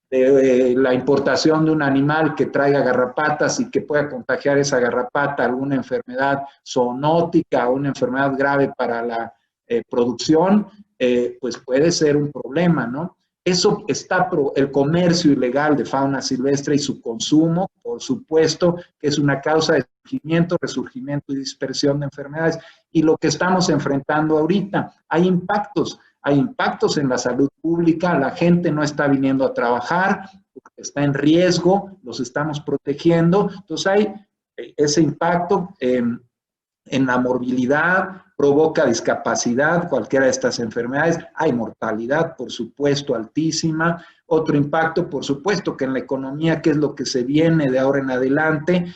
la importación de un animal que traiga garrapatas y que pueda contagiar esa garrapata alguna enfermedad zoonótica o una enfermedad grave para la producción, pues puede ser un problema, ¿no? Eso está, el comercio ilegal de fauna silvestre y su consumo, por supuesto, que es una causa de surgimiento, resurgimiento y dispersión de enfermedades. Y lo que estamos enfrentando ahorita, hay impactos en la salud pública, la gente no está viniendo a trabajar, está en riesgo, los estamos protegiendo, entonces hay ese impacto en la morbilidad, provoca discapacidad, cualquiera de estas enfermedades, hay mortalidad, por supuesto, altísima. Otro impacto, por supuesto, que en la economía, que es lo que se viene de ahora en adelante,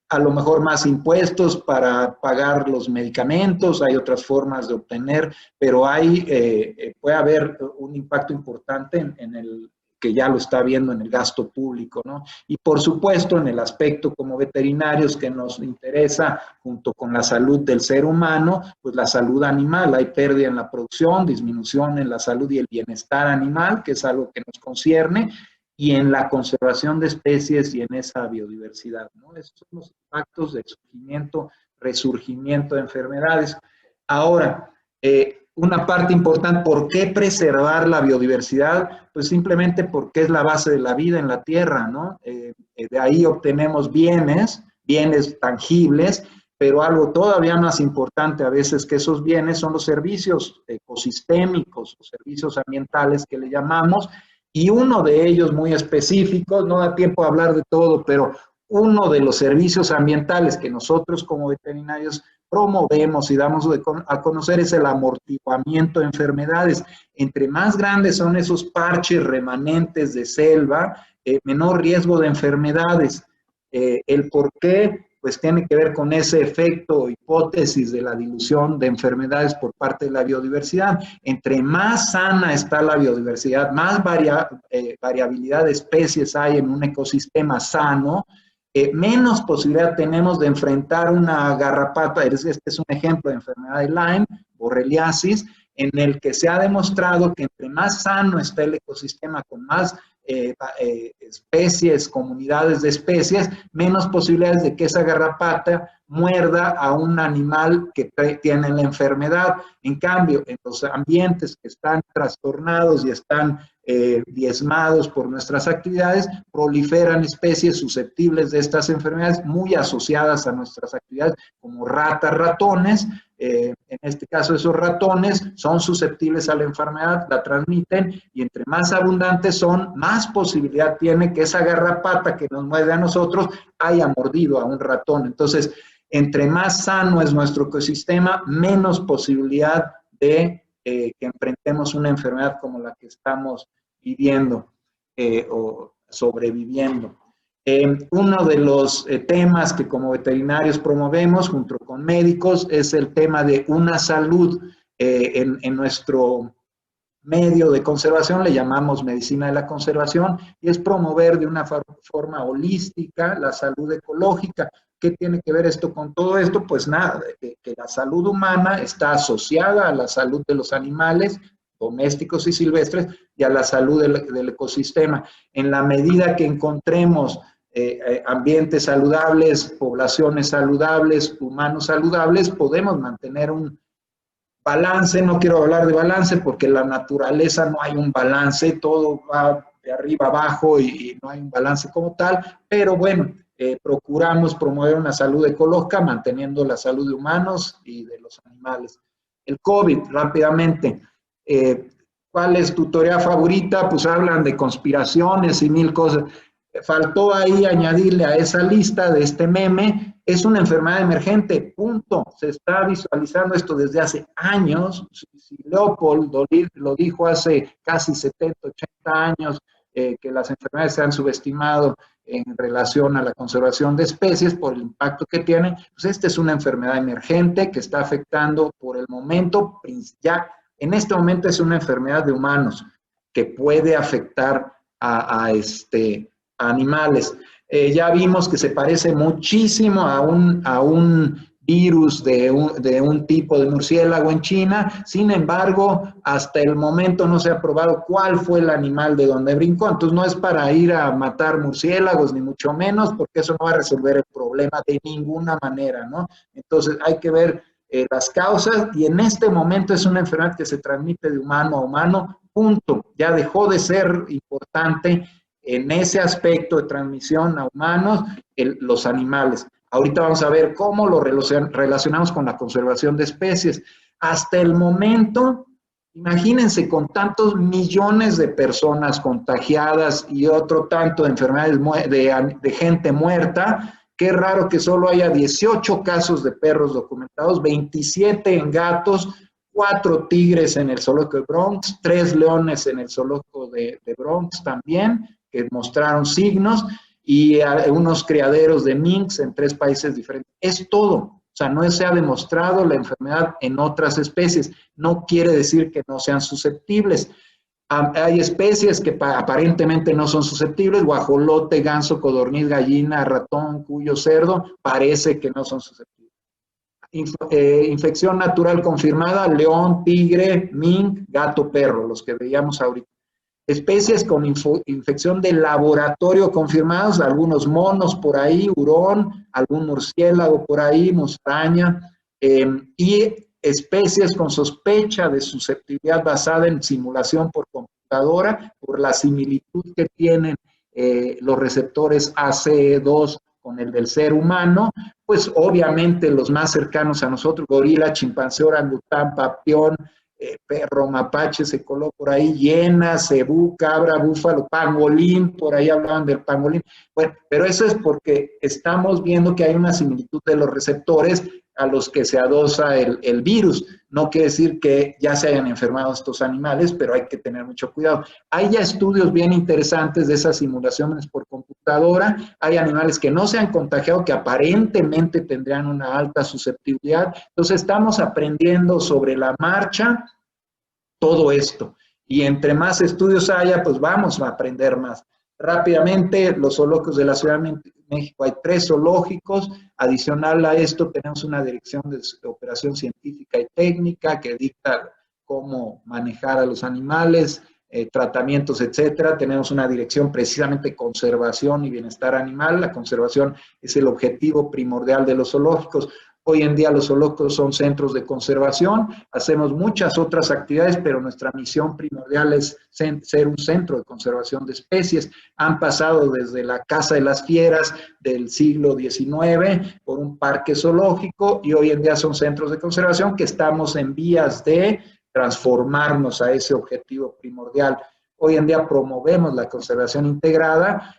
a lo mejor más impuestos para pagar los medicamentos, hay otras formas de obtener, pero puede haber un impacto importante en el que ya lo está viendo en el gasto público, ¿no? Y por supuesto en el aspecto como veterinarios que nos interesa, junto con la salud del ser humano, pues la salud animal, hay pérdida en la producción, disminución en la salud y el bienestar animal, que es algo que nos concierne, y en la conservación de especies y en esa biodiversidad, ¿no? Estos son los impactos del surgimiento, resurgimiento de enfermedades. Ahora, una parte importante, ¿por qué preservar la biodiversidad? Pues simplemente porque es la base de la vida en la Tierra, ¿no? De ahí obtenemos bienes tangibles, pero algo todavía más importante a veces que esos bienes son los servicios ecosistémicos, los servicios ambientales que le llamamos, y uno de ellos muy específico, no da tiempo a hablar de todo, pero uno de los servicios ambientales que nosotros como veterinarios promovemos y damos a conocer es el amortiguamiento de enfermedades. Entre más grandes son esos parches remanentes de selva, menor riesgo de enfermedades. El por qué, pues tiene que ver con ese efecto o hipótesis de la dilución de enfermedades por parte de la biodiversidad. Entre más sana está la biodiversidad, más variabilidad de especies hay en un ecosistema sano, menos posibilidad tenemos de enfrentar una garrapata. Este es un ejemplo de enfermedad de Lyme, borreliasis, en el que se ha demostrado que entre más sano está el ecosistema, con más especies, comunidades de especies, menos posibilidades de que esa garrapata muerda a un animal que tiene la enfermedad. En cambio, en los ambientes que están trastornados y están diezmados por nuestras actividades, proliferan especies susceptibles de estas enfermedades muy asociadas a nuestras actividades, como ratas, ratones. En este caso, esos ratones son susceptibles a la enfermedad, la transmiten, y entre más abundantes son, más posibilidad tiene que esa garrapata que nos muerde a nosotros haya mordido a un ratón. Entonces, entre más sano es nuestro ecosistema, menos posibilidad de que enfrentemos una enfermedad como la que estamos viviendo o sobreviviendo. Uno de los temas que como veterinarios promovemos junto con médicos es el tema de una salud en nuestro medio de conservación, le llamamos medicina de la conservación, y es promover de una forma holística la salud ecológica. ¿Qué tiene que ver esto con todo esto? Pues nada, que la salud humana está asociada a la salud de los animales domésticos y silvestres y a la salud del ecosistema. En la medida que encontremos ambientes saludables, poblaciones saludables, humanos saludables, podemos mantener un balance. No quiero hablar de balance porque en la naturaleza no hay un balance, todo va de arriba abajo y no hay un balance como tal, pero bueno, procuramos promover una salud ecológica manteniendo la salud de humanos y de los animales. El COVID, rápidamente. ¿Cuál es tu teoría favorita? Pues hablan de conspiraciones y mil cosas. Faltó ahí añadirle a esa lista de este meme, es una enfermedad emergente, punto. Se está visualizando esto desde hace años. Leopold lo dijo hace casi 70, 80 años, que las enfermedades se han subestimado en relación a la conservación de especies por el impacto que tienen. Pues esta es una enfermedad emergente que está afectando por el momento, ya en este momento es una enfermedad de humanos que puede afectar a animales. Ya vimos que se parece muchísimo a un virus de un tipo de murciélago en China. Sin embargo, hasta el momento no se ha probado cuál fue el animal de donde brincó. Entonces no es para ir a matar murciélagos, ni mucho menos, porque eso no va a resolver el problema de ninguna manera, ¿no? Entonces hay que ver las causas, y en este momento es una enfermedad que se transmite de humano a humano, punto. Ya dejó de ser importante en ese aspecto de transmisión a humanos, los animales. Ahorita vamos a ver cómo lo relacionamos con la conservación de especies. Hasta el momento, imagínense, con tantos millones de personas contagiadas y otro tanto de enfermedades de gente muerta, qué raro que solo haya 18 casos de perros documentados, 27 en gatos, 4 tigres en el zoológico de Bronx, 3 leones en el zoológico de Bronx también, que mostraron signos, y unos criaderos de minks en 3 países diferentes. Es todo. O sea, no se ha demostrado la enfermedad en otras especies. No quiere decir que no sean susceptibles. Hay especies que aparentemente no son susceptibles: guajolote, ganso, codorniz, gallina, ratón, cuyo, cerdo, parece que no son susceptibles. Infección natural confirmada: león, tigre, mink, gato, perro, los que veíamos ahorita. Especies con infección de laboratorio confirmados: algunos monos por ahí, hurón, algún murciélago por ahí, musaraña, y especies con sospecha de susceptibilidad basada en simulación por computadora, por la similitud que tienen los receptores ACE2 con el del ser humano. Pues obviamente los más cercanos a nosotros: gorila, chimpancé, orangután, papión, perro, mapache se coló por ahí, hiena, cebú, cabra, búfalo, pangolín, por ahí hablaban del pangolín. Bueno, pero eso es porque estamos viendo que hay una similitud de los receptores a los que se adosa el virus. No quiere decir que ya se hayan enfermado estos animales, pero hay que tener mucho cuidado. Hay ya estudios bien interesantes de esas simulaciones por computadora. Hay animales que no se han contagiado, que aparentemente tendrían una alta susceptibilidad. Entonces estamos aprendiendo sobre la marcha todo esto. Y entre más estudios haya, pues vamos a aprender más. Rápidamente, los zoológicos de la Ciudad de México, hay 3 zoológicos. Adicional a esto, tenemos una dirección de operación científica y técnica que dicta cómo manejar a los animales, tratamientos, etcétera. Tenemos una dirección precisamente conservación y bienestar animal. La conservación es el objetivo primordial de los zoológicos. Hoy en día los zoológicos son centros de conservación, hacemos muchas otras actividades, pero nuestra misión primordial es ser un centro de conservación de especies. Han pasado desde la Casa de las Fieras del siglo XIX por un parque zoológico, y hoy en día son centros de conservación que estamos en vías de transformarnos a ese objetivo primordial. Hoy en día promovemos la conservación integrada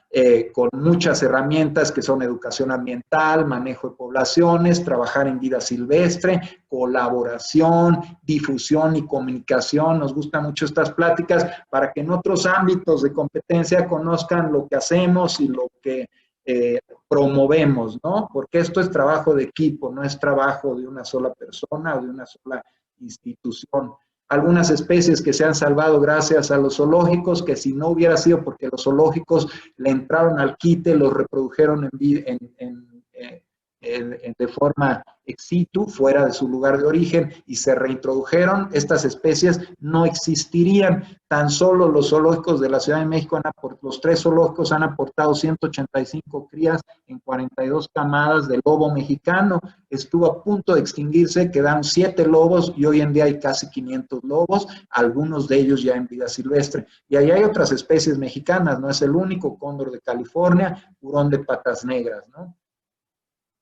con muchas herramientas que son educación ambiental, manejo de poblaciones, trabajar en vida silvestre, colaboración, difusión y comunicación. Nos gustan mucho estas pláticas para que en otros ámbitos de competencia conozcan lo que hacemos y lo que promovemos, ¿no? Porque esto es trabajo de equipo, no es trabajo de una sola persona o de una sola institución. Algunas especies que se han salvado gracias a los zoológicos, que si no hubiera sido porque los zoológicos le entraron al quite, los reprodujeron de forma ex situ, fuera de su lugar de origen, y se reintrodujeron, estas especies no existirían. Tan solo los zoológicos de la Ciudad de México, los 3 zoológicos han aportado 185 crías en 42 camadas de lobo mexicano. Estuvo a punto de extinguirse, quedaron 7 lobos y hoy en día hay casi 500 lobos, algunos de ellos ya en vida silvestre. Y ahí hay otras especies mexicanas, no es el único: cóndor de California, hurón de patas negras, ¿no?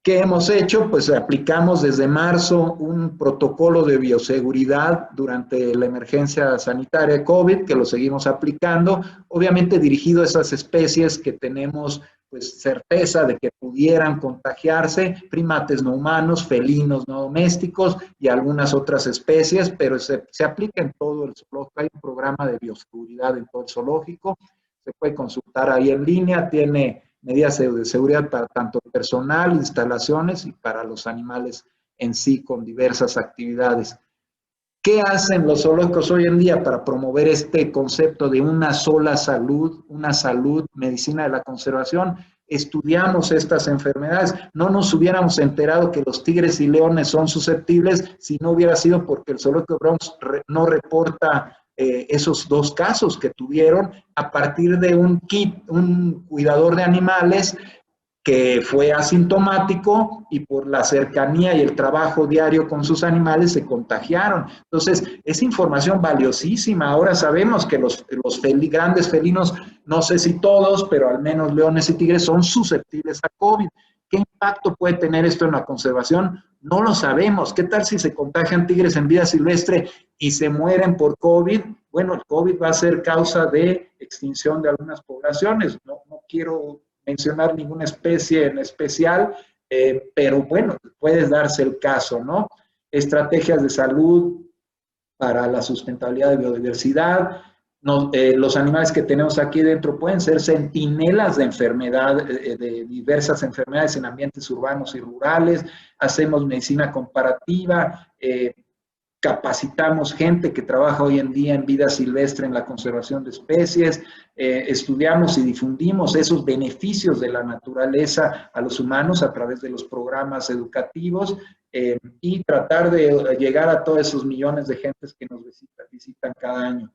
¿Qué hemos hecho? Pues aplicamos desde marzo un protocolo de bioseguridad durante la emergencia sanitaria de COVID, que lo seguimos aplicando, obviamente dirigido a esas especies que tenemos pues certeza de que pudieran contagiarse, primates no humanos, felinos no domésticos y algunas otras especies, pero se aplica en todo el zoológico. Hay un programa de bioseguridad en todo el zoológico, se puede consultar ahí en línea, tiene medidas de seguridad para tanto personal, instalaciones y para los animales en sí, con diversas actividades. ¿Qué hacen los zoológicos hoy en día para promover este concepto de una sola salud, una salud, medicina de la conservación? Estudiamos estas enfermedades. No nos hubiéramos enterado que los tigres y leones son susceptibles si no hubiera sido porque el zoológico de Bronx no reporta esos 2 casos que tuvieron a partir de un cuidador de animales que fue asintomático y por la cercanía y el trabajo diario con sus animales se contagiaron. Entonces, es información valiosísima. Ahora sabemos que los grandes felinos, no sé si todos, pero al menos leones y tigres son susceptibles a COVID. ¿Qué impacto puede tener esto en la conservación? No lo sabemos. ¿Qué tal si se contagian tigres en vida silvestre y se mueren por COVID? Bueno, el COVID va a ser causa de extinción de algunas poblaciones. No quiero mencionar ninguna especie en especial, pero bueno, puede darse el caso, ¿no? Estrategias de salud para la sustentabilidad de biodiversidad. Los animales que tenemos aquí dentro pueden ser centinelas de enfermedad, de diversas enfermedades en ambientes urbanos y rurales. Hacemos medicina comparativa, capacitamos gente que trabaja hoy en día en vida silvestre en la conservación de especies, estudiamos y difundimos esos beneficios de la naturaleza a los humanos a través de los programas educativos, y tratar de llegar a todos esos millones de gentes que nos visitan cada año.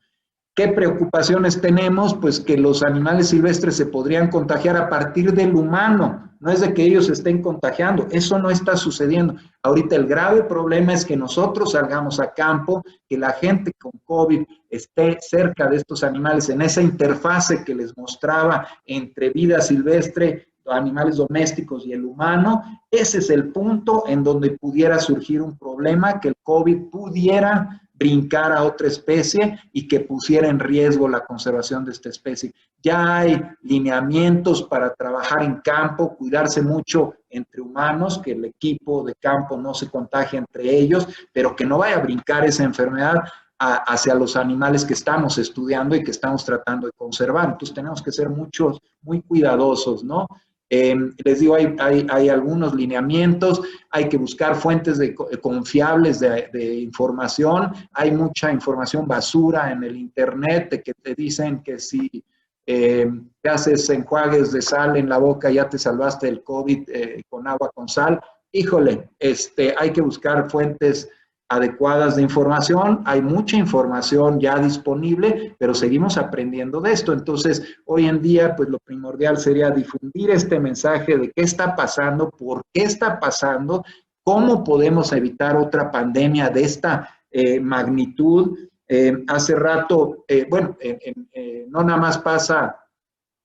¿Qué preocupaciones tenemos? Pues que los animales silvestres se podrían contagiar a partir del humano. No es de que ellos estén contagiando, eso no está sucediendo. Ahorita el grave problema es que nosotros salgamos a campo, que la gente con COVID esté cerca de estos animales, en esa interfase que les mostraba entre vida silvestre, animales domésticos y el humano. Ese es el punto en donde pudiera surgir un problema, que el COVID pudiera brincar a otra especie y que pusiera en riesgo la conservación de esta especie. Ya hay lineamientos para trabajar en campo, cuidarse mucho entre humanos, que el equipo de campo no se contagie entre ellos, pero que no vaya a brincar esa enfermedad hacia los animales que estamos estudiando y que estamos tratando de conservar. Entonces tenemos que ser muy cuidadosos, ¿no? Les digo, hay algunos lineamientos, hay que buscar fuentes confiables de información. Hay mucha información basura en el internet de que te dicen que si te haces enjuagues de sal en la boca ya te salvaste del COVID con agua con sal. Híjole, hay que buscar fuentes adecuadas de información. Hay mucha información ya disponible, pero seguimos aprendiendo de esto. Entonces, hoy en día, pues lo primordial sería difundir este mensaje de qué está pasando, por qué está pasando, cómo podemos evitar otra pandemia de esta magnitud. Hace rato, no nada más pasa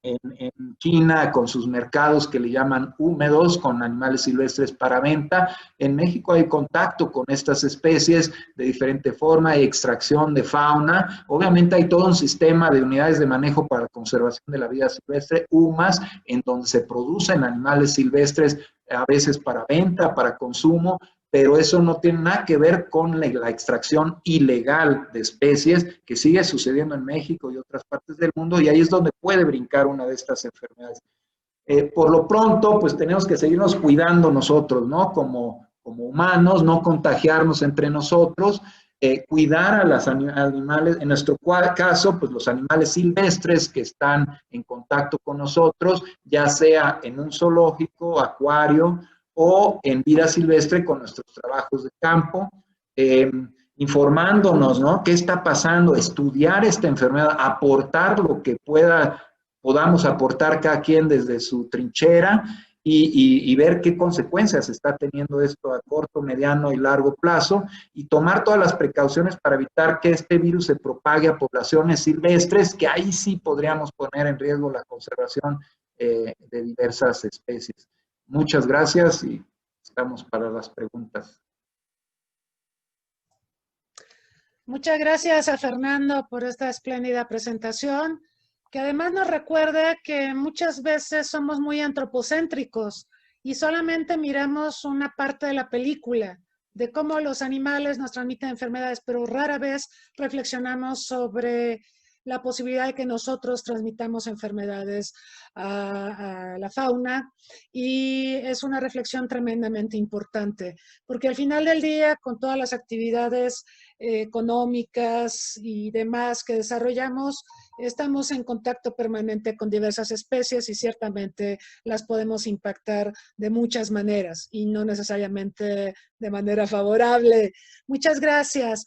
en China con sus mercados que le llaman húmedos, con animales silvestres para venta. En México hay contacto con estas especies de diferente forma, hay extracción de fauna. Obviamente hay todo un sistema de unidades de manejo para la conservación de la vida silvestre, UMAS, en donde se producen animales silvestres a veces para venta, para consumo, pero eso no tiene nada que ver con la extracción ilegal de especies que sigue sucediendo en México y otras partes del mundo, y ahí es donde puede brincar una de estas enfermedades. Por lo pronto, pues tenemos que seguirnos cuidando nosotros, ¿no? Como humanos, no contagiarnos entre nosotros, cuidar a los animales, en nuestro caso, pues los animales silvestres que están en contacto con nosotros, ya sea en un zoológico, acuario, o en vida silvestre con nuestros trabajos de campo, informándonos, ¿no? ¿Qué está pasando? Estudiar esta enfermedad, aportar lo que podamos aportar cada quien desde su trinchera y ver qué consecuencias está teniendo esto a corto, mediano y largo plazo y tomar todas las precauciones para evitar que este virus se propague a poblaciones silvestres, que ahí sí podríamos poner en riesgo la conservación de diversas especies. Muchas gracias y estamos para las preguntas. Muchas gracias a Fernando por esta espléndida presentación, que además nos recuerda que muchas veces somos muy antropocéntricos y solamente miramos una parte de la película, de cómo los animales nos transmiten enfermedades, pero rara vez reflexionamos sobre la posibilidad de que nosotros transmitamos enfermedades a la fauna, y es una reflexión tremendamente importante, porque al final del día, con todas las actividades económicas y demás que desarrollamos, estamos en contacto permanente con diversas especies y ciertamente las podemos impactar de muchas maneras y no necesariamente de manera favorable. Muchas gracias.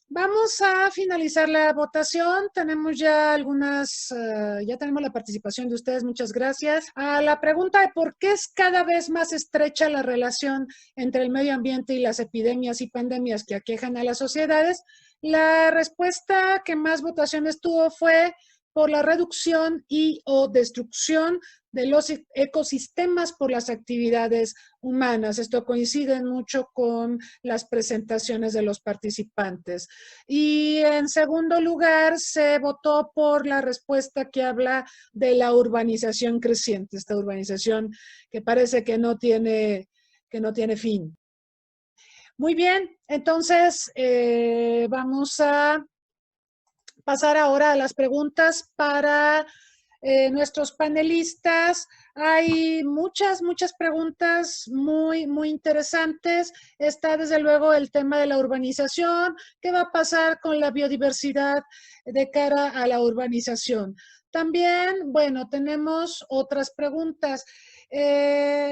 Vamos a finalizar la votación. Tenemos ya ya tenemos la participación de ustedes. Muchas gracias. A la pregunta de por qué es cada vez más estrecha la relación entre el medio ambiente y las epidemias y pandemias que aquejan a las sociedades, la respuesta que más votaciones tuvo fue por la reducción y o destrucción de los ecosistemas por las actividades humanas. Esto coincide mucho con las presentaciones de los participantes. Y en segundo lugar, se votó por la respuesta que habla de la urbanización creciente, esta urbanización que parece que no tiene fin. Muy bien, entonces vamos a pasar ahora a las preguntas para nuestros panelistas. Hay muchas preguntas muy interesantes. Está desde luego el tema de la urbanización. ¿Qué va a pasar con la biodiversidad de cara a la urbanización? También, bueno, tenemos otras preguntas.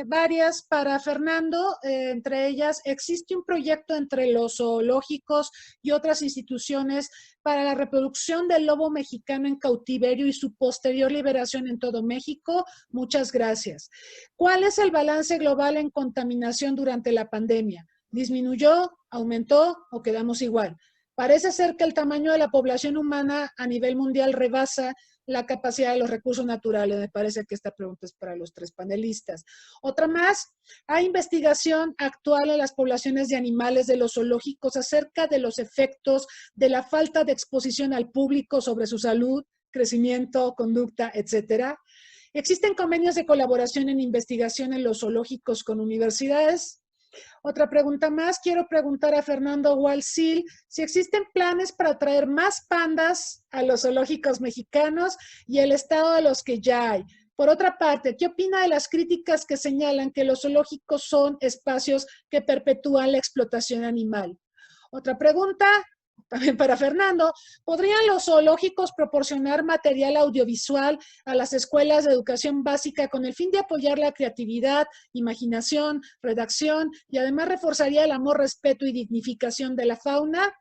Varias para Fernando, entre ellas, ¿existe un proyecto entre los zoológicos y otras instituciones para la reproducción del lobo mexicano en cautiverio y su posterior liberación en todo México? Muchas gracias. ¿Cuál es el balance global en contaminación durante la pandemia? ¿Disminuyó, aumentó o quedamos igual? Parece ser que el tamaño de la población humana a nivel mundial rebasa la capacidad de los recursos naturales. Me parece que esta pregunta es para los tres panelistas. Otra más, ¿hay investigación actual en las poblaciones de animales de los zoológicos acerca de los efectos de la falta de exposición al público sobre su salud, crecimiento, conducta, etcétera? ¿Existen convenios de colaboración en investigación en los zoológicos con universidades? Otra pregunta más, quiero preguntar a Fernando Walsil si existen planes para traer más pandas a los zoológicos mexicanos y el estado de los que ya hay. Por otra parte, ¿qué opina de las críticas que señalan que los zoológicos son espacios que perpetúan la explotación animal? Otra pregunta, también para Fernando, ¿podrían los zoológicos proporcionar material audiovisual a las escuelas de educación básica con el fin de apoyar la creatividad, imaginación, redacción y además reforzaría el amor, respeto y dignificación de la fauna?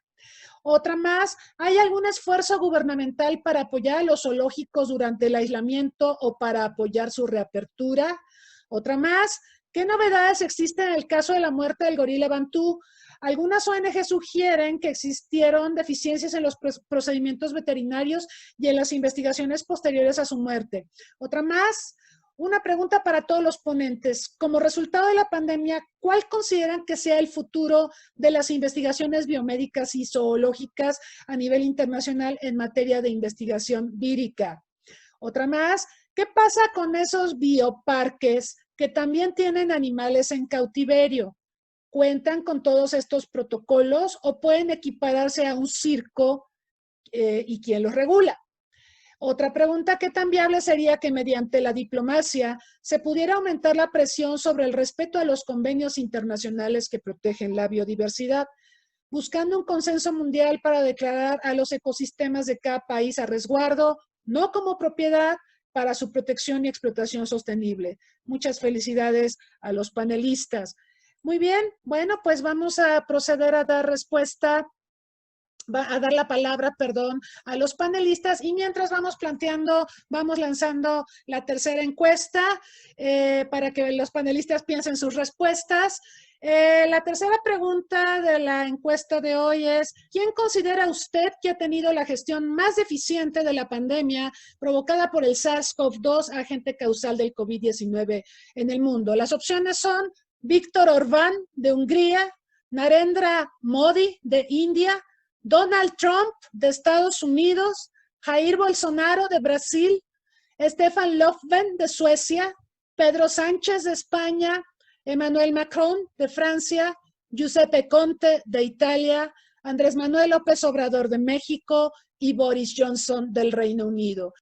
Otra más, ¿hay algún esfuerzo gubernamental para apoyar a los zoológicos durante el aislamiento o para apoyar su reapertura? Otra más, ¿qué novedades existen en el caso de la muerte del gorila bantú? Algunas ONG sugieren que existieron deficiencias en los procedimientos veterinarios y en las investigaciones posteriores a su muerte. Otra más, una pregunta para todos los ponentes. Como resultado de la pandemia, ¿cuál consideran que sea el futuro de las investigaciones biomédicas y zoológicas a nivel internacional en materia de investigación vírica? Otra más, ¿qué pasa con esos bioparques que también tienen animales en cautiverio? ¿Cuentan con todos estos protocolos o pueden equipararse a un circo y quién los regula? Otra pregunta, ¿qué tan viable sería que mediante la diplomacia se pudiera aumentar la presión sobre el respeto a los convenios internacionales que protegen la biodiversidad, buscando un consenso mundial para declarar a los ecosistemas de cada país a resguardo, no como propiedad, para su protección y explotación sostenible. Muchas felicidades a los panelistas. Muy bien, bueno, pues vamos a proceder a dar respuesta, a dar la palabra, perdón, a los panelistas, y mientras vamos planteando, vamos lanzando la tercera encuesta para que los panelistas piensen sus respuestas. La tercera pregunta de la encuesta de hoy es: ¿quién considera usted que ha tenido la gestión más deficiente de la pandemia provocada por el SARS-CoV-2, agente causal del COVID-19 en el mundo? Las opciones son Víctor Orbán, de Hungría; Narendra Modi, de India; Donald Trump, de Estados Unidos; Jair Bolsonaro, de Brasil; Stefan Löfven, de Suecia; Pedro Sánchez, de España; Emmanuel Macron, de Francia; Giuseppe Conte, de Italia; Andrés Manuel López Obrador, de México; y Boris Johnson, del Reino Unido.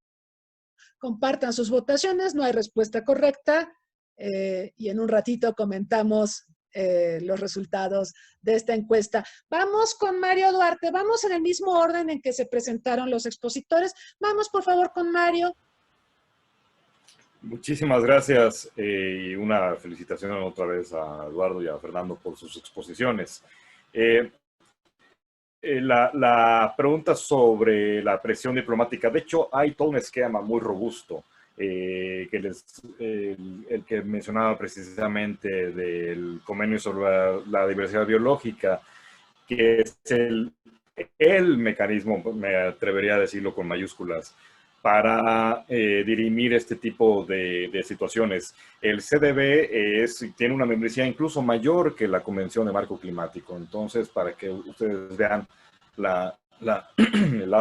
Compartan sus votaciones, no hay respuesta correcta, y en un ratito comentamos los resultados de esta encuesta. Vamos con Mario Duarte, vamos en el mismo orden en que se presentaron los expositores. Vamos, por favor, con Mario. Muchísimas gracias y una felicitación otra vez a Eduardo y a Fernando por sus exposiciones. La pregunta sobre la presión diplomática, de hecho hay todo un esquema muy robusto, el que mencionaba precisamente del convenio sobre la diversidad biológica, que es el mecanismo, me atrevería a decirlo con mayúsculas, para dirimir este tipo de situaciones. El CDB tiene una membresía incluso mayor que la Convención de Marco Climático. Entonces, para que ustedes vean la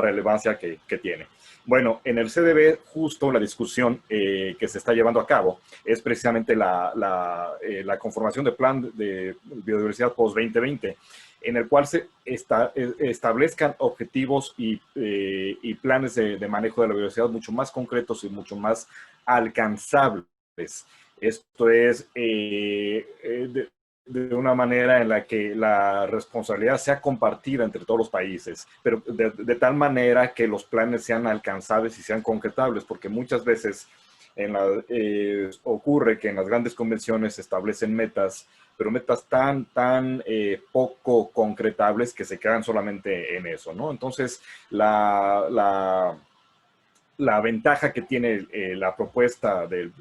relevancia que tiene. Bueno, en el CDB, justo la discusión que se está llevando a cabo es precisamente la conformación del plan de biodiversidad post-2020, en el cual se establezcan objetivos y planes de manejo de la biodiversidad mucho más concretos y mucho más alcanzables. Esto es de una manera en la que la responsabilidad sea compartida entre todos los países, pero de tal manera que los planes sean alcanzables y sean concretables, porque muchas veces ocurre que en las grandes convenciones se establecen metas, pero metas tan poco concretables que se quedan solamente en eso, ¿no? Entonces, la ventaja que tiene la propuesta del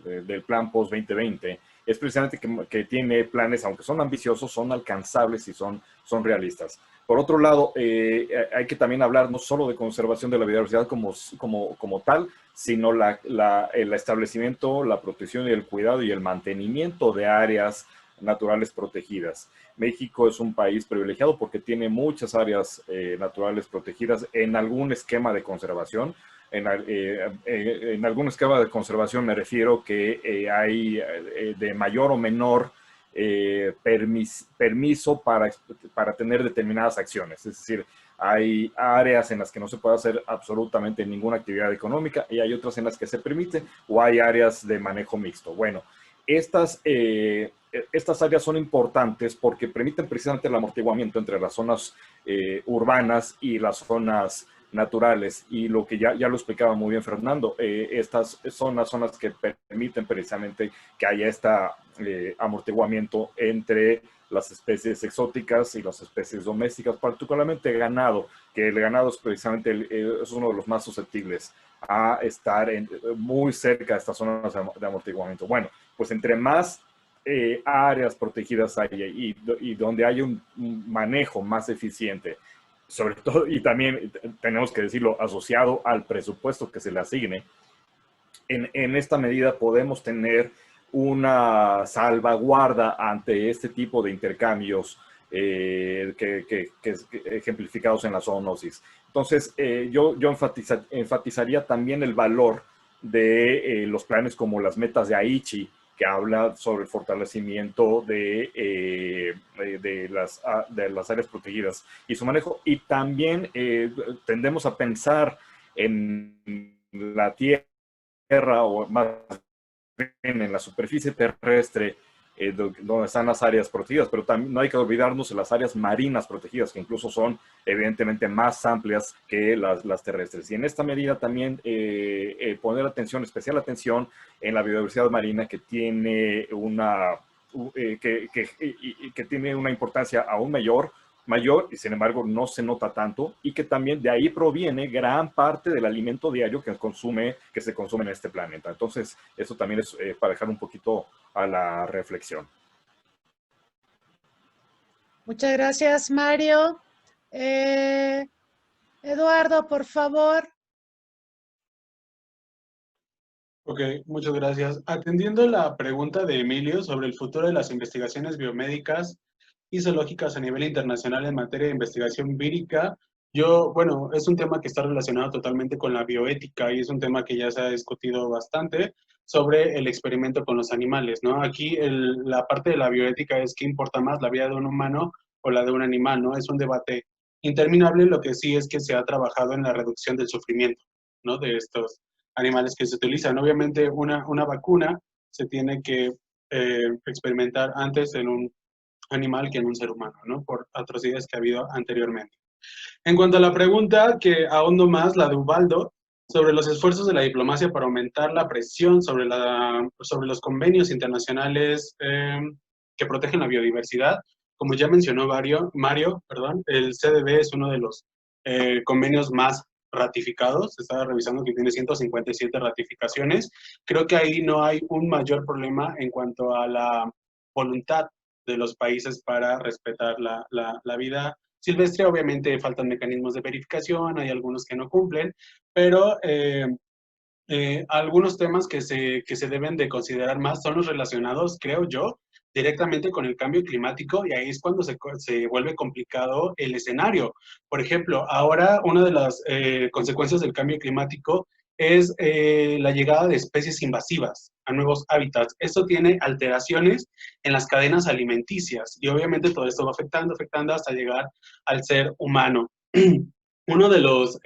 plan post-2020 es precisamente que tiene planes, aunque son ambiciosos, son alcanzables y son realistas. Por otro lado, hay que también hablar no solo de conservación de la biodiversidad como tal, sino el establecimiento, la protección y el cuidado y el mantenimiento de áreas naturales protegidas. México es un país privilegiado porque tiene muchas áreas naturales protegidas en algún esquema de conservación. En algún esquema de conservación me refiero que hay de mayor o menor permiso para tener determinadas acciones. Es decir, hay áreas en las que no se puede hacer absolutamente ninguna actividad económica y hay otras en las que se permite, o hay áreas de manejo mixto. Bueno, estas áreas son importantes porque permiten precisamente el amortiguamiento entre las zonas urbanas y las zonas naturales, y lo que ya lo explicaba muy bien Fernando, estas zonas son las que permiten precisamente que haya este amortiguamiento entre las especies exóticas y las especies domésticas, particularmente ganado, que el ganado es precisamente es uno de los más susceptibles a estar muy cerca de estas zonas de amortiguamiento. Bueno, pues entre más áreas protegidas hay y donde hay un manejo más eficiente, sobre todo, y también tenemos que decirlo, asociado al presupuesto que se le asigne, en esta medida podemos tener una salvaguarda ante este tipo de intercambios ejemplificados en la zoonosis. Entonces, yo enfatizaría también el valor de los planes como las metas de Aichi, que habla sobre el fortalecimiento de las áreas protegidas y su manejo. Y también tendemos a pensar en la tierra, o más bien en la superficie terrestre, donde están las áreas protegidas, pero también no hay que olvidarnos de las áreas marinas protegidas, que incluso son evidentemente más amplias que las terrestres. Y en esta medida también poner especial atención en la biodiversidad marina, que tiene que tiene una importancia aún mayor, y sin embargo no se nota tanto, y que también de ahí proviene gran parte del alimento diario que se consume en este planeta. Entonces, eso también es para dejar un poquito a la reflexión. Muchas gracias, Mario. Eduardo, por favor. Ok, muchas gracias. Atendiendo la pregunta de Emilio sobre el futuro de las investigaciones biomédicas y zoológicas a nivel internacional en materia de investigación vírica, bueno, es un tema que está relacionado totalmente con la bioética y es un tema que ya se ha discutido bastante sobre el experimento con los animales, ¿no? Aquí la parte de la bioética es qué importa más, la vida de un humano o la de un animal, ¿no? Es un debate interminable. Lo que sí es que se ha trabajado en la reducción del sufrimiento, ¿no? De estos animales que se utilizan. Obviamente una vacuna se tiene que experimentar antes en un animal que en un ser humano, ¿no? Por atrocidades que ha habido anteriormente. En cuanto a la pregunta que ahondo más, la de Ubaldo, sobre los esfuerzos de la diplomacia para aumentar la presión sobre los convenios internacionales que protegen la biodiversidad. Como ya mencionó Mario, el CDB es uno de los convenios más ratificados. Estaba revisando que tiene 157 ratificaciones. Creo que ahí no hay un mayor problema en cuanto a la voluntad de los países para respetar la vida silvestre. Obviamente faltan mecanismos de verificación, hay algunos que no cumplen, pero algunos temas que se deben de considerar más son los relacionados, creo yo, directamente con el cambio climático, y ahí es cuando se vuelve complicado el escenario. Por ejemplo, ahora una de las consecuencias del cambio climático es la llegada de especies invasivas a nuevos hábitats. Esto tiene alteraciones en las cadenas alimenticias y obviamente todo esto va afectando hasta llegar al ser humano. Uno de los...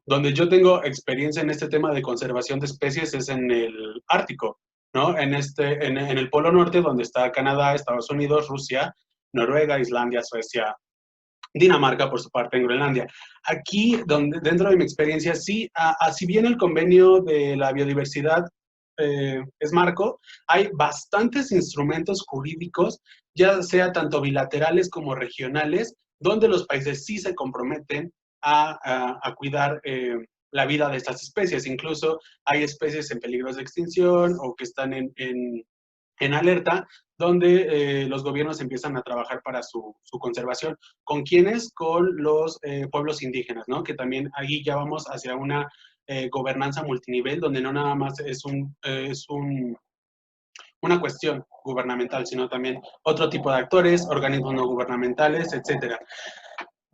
donde yo tengo experiencia en este tema de conservación de especies es en el Ártico, ¿no? En el Polo Norte, donde está Canadá, Estados Unidos, Rusia, Noruega, Islandia, Suecia, Dinamarca, por su parte, en Groenlandia. Aquí, dentro de mi experiencia, sí, si bien el convenio de la biodiversidad es marco, hay bastantes instrumentos jurídicos, ya sea tanto bilaterales como regionales, donde los países sí se comprometen a cuidar la vida de estas especies. Incluso hay especies en peligro de extinción o que están en alerta, donde los gobiernos empiezan a trabajar para su conservación. ¿Con quiénes? Con los pueblos indígenas, ¿no? Que también ahí ya vamos hacia una gobernanza multinivel, donde no nada más es una cuestión gubernamental, sino también otro tipo de actores, organismos no gubernamentales, etcétera.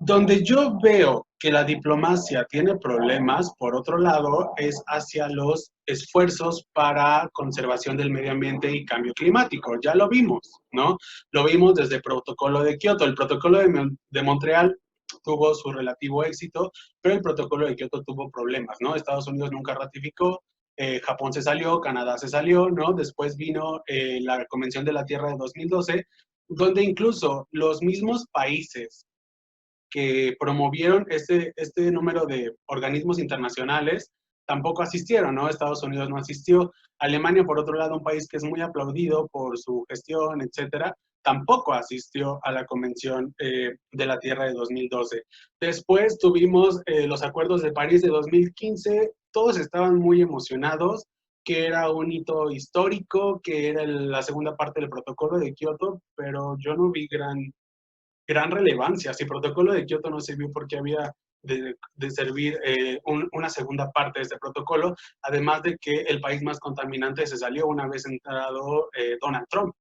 Donde yo veo que la diplomacia tiene problemas, por otro lado, es hacia los esfuerzos para conservación del medio ambiente y cambio climático. Ya lo vimos, ¿no? Lo vimos desde el protocolo de Kioto. El protocolo de Montreal tuvo su relativo éxito, pero el protocolo de Kioto tuvo problemas, ¿no? Estados Unidos nunca ratificó, Japón se salió, Canadá se salió, ¿no? Después vino la Convención de la Tierra de 2012, donde incluso los mismos países que promovieron este número de organismos internacionales tampoco asistieron, ¿no? Estados Unidos no asistió. Alemania, por otro lado, un país que es muy aplaudido por su gestión, etcétera, tampoco asistió a la Convención de la Tierra de 2012. Después tuvimos los acuerdos de París de 2015, todos estaban muy emocionados, que era un hito histórico, que era la segunda parte del protocolo de Kioto, pero yo no vi gran relevancia. Si el protocolo de Kioto no sirvió porque había de servir una segunda parte de este protocolo, además de que el país más contaminante se salió una vez entrado Donald Trump.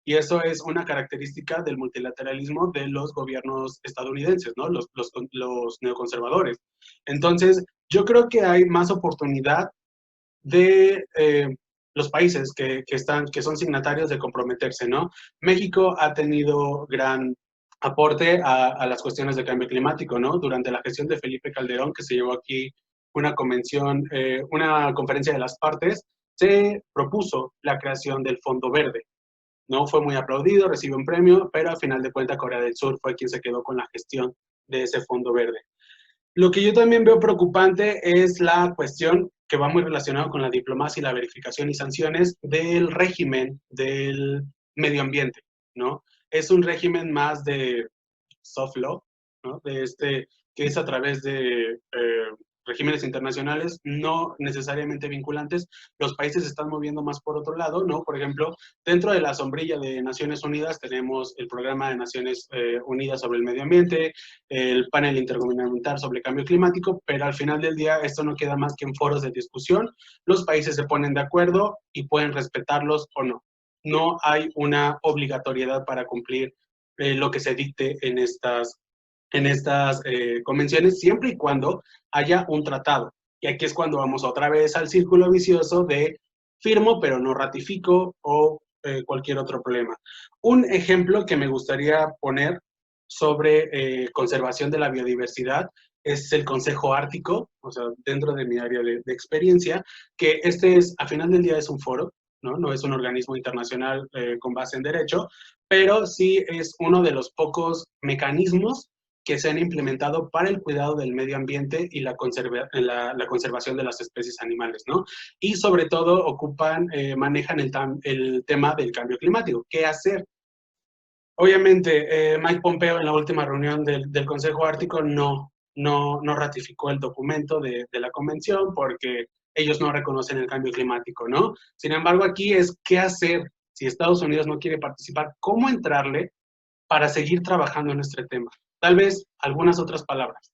Y eso es una característica del multilateralismo de los gobiernos estadounidenses, ¿no? Los neoconservadores. Entonces, yo creo que hay más oportunidad de los países que son signatarios de comprometerse, ¿no? México ha tenido gran aporte a las cuestiones de cambio climático, ¿no? Durante la gestión de Felipe Calderón, que se llevó aquí una conferencia de las partes, se propuso la creación del Fondo Verde. No fue muy aplaudido, recibió un premio, pero al final de cuentas Corea del Sur fue quien se quedó con la gestión de ese Fondo Verde. Lo que yo también veo preocupante es la cuestión que va muy relacionado con la diplomacia y la verificación y sanciones del régimen del medio ambiente, ¿no? Es un régimen más de soft law, ¿no? Que es a través de regímenes internacionales no necesariamente vinculantes. Los países se están moviendo más por otro lado, ¿no? Por ejemplo, dentro de la sombrilla de Naciones Unidas tenemos el Programa de Naciones Unidas sobre el Medio Ambiente, el Panel Intergubernamental sobre el Cambio Climático, pero al final del día esto no queda más que en foros de discusión. Los países se ponen de acuerdo y pueden respetarlos o no. No hay una obligatoriedad para cumplir lo que se dicte en estas convenciones, siempre y cuando haya un tratado. Y aquí es cuando vamos otra vez al círculo vicioso de firmo pero no ratifico o cualquier otro problema. Un ejemplo que me gustaría poner sobre conservación de la biodiversidad es el Consejo Ártico, o sea, dentro de mi área de experiencia, que a final del día es un foro, ¿no? No es un organismo internacional con base en derecho, pero sí es uno de los pocos mecanismos que se han implementado para el cuidado del medio ambiente y la conservación de las especies animales, ¿no? Y sobre todo manejan el tema del cambio climático. ¿Qué hacer? Obviamente, Mike Pompeo en la última reunión del Consejo Ártico no ratificó el documento de la convención porque ellos no reconocen el cambio climático, ¿no? Sin embargo, aquí es qué hacer si Estados Unidos no quiere participar, cómo entrarle para seguir trabajando en este tema. Tal vez algunas otras palabras,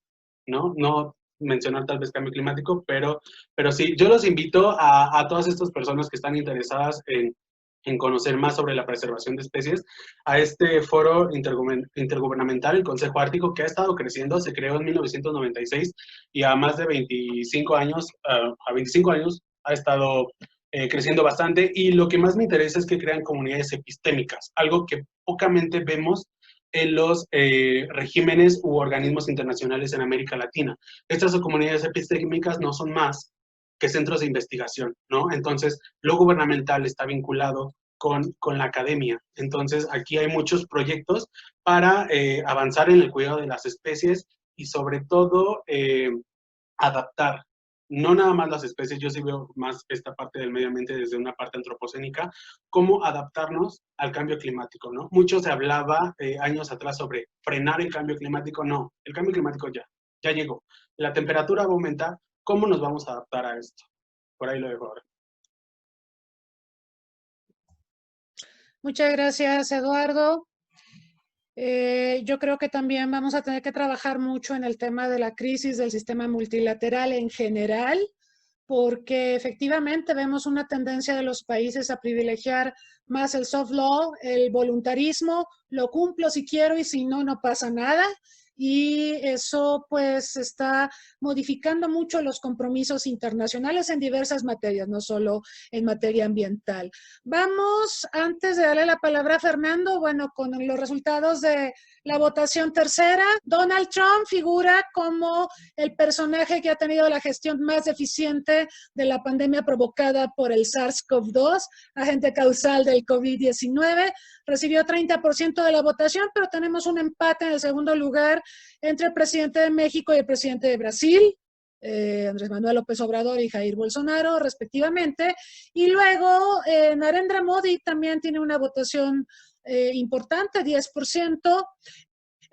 ¿no? No mencionar tal vez cambio climático, pero sí, yo los invito a todas estas personas que están interesadas en conocer más sobre la preservación de especies, a este foro intergubernamental, el Consejo Ártico, que ha estado creciendo, se creó en 1996 y a más de 25 años ha estado creciendo bastante, y lo que más me interesa es que crean comunidades epistémicas, algo que pocamente vemos en los regímenes u organismos internacionales en América Latina. Estas comunidades epistémicas no son más que centros de investigación, ¿no? Entonces, lo gubernamental está vinculado con la academia. Entonces, aquí hay muchos proyectos para avanzar en el cuidado de las especies y sobre todo adaptar, no nada más las especies, yo sí veo más esta parte del medio ambiente desde una parte antropocénica, cómo adaptarnos al cambio climático, ¿no? Mucho se hablaba años atrás sobre frenar el cambio climático. No, el cambio climático ya llegó. La temperatura va a aumentar. ¿Cómo nos vamos a adaptar a esto? Por ahí lo dejo ahora. Muchas gracias, Eduardo. Yo creo que también vamos a tener que trabajar mucho en el tema de la crisis del sistema multilateral en general, porque efectivamente vemos una tendencia de los países a privilegiar más el soft law, el voluntarismo, lo cumplo si quiero y si no, no pasa nada. Y eso pues está modificando mucho los compromisos internacionales en diversas materias, no solo en materia ambiental. Vamos, antes de darle la palabra a Fernando, bueno, con los resultados de la votación tercera, Donald Trump figura como el personaje que ha tenido la gestión más eficiente de la pandemia provocada por el SARS-CoV-2, agente causal del COVID-19. Recibió 30% de la votación, pero tenemos un empate en el segundo lugar entre el presidente de México y el presidente de Brasil, Andrés Manuel López Obrador y Jair Bolsonaro, respectivamente. Y luego Narendra Modi también tiene una votación importante, 10%.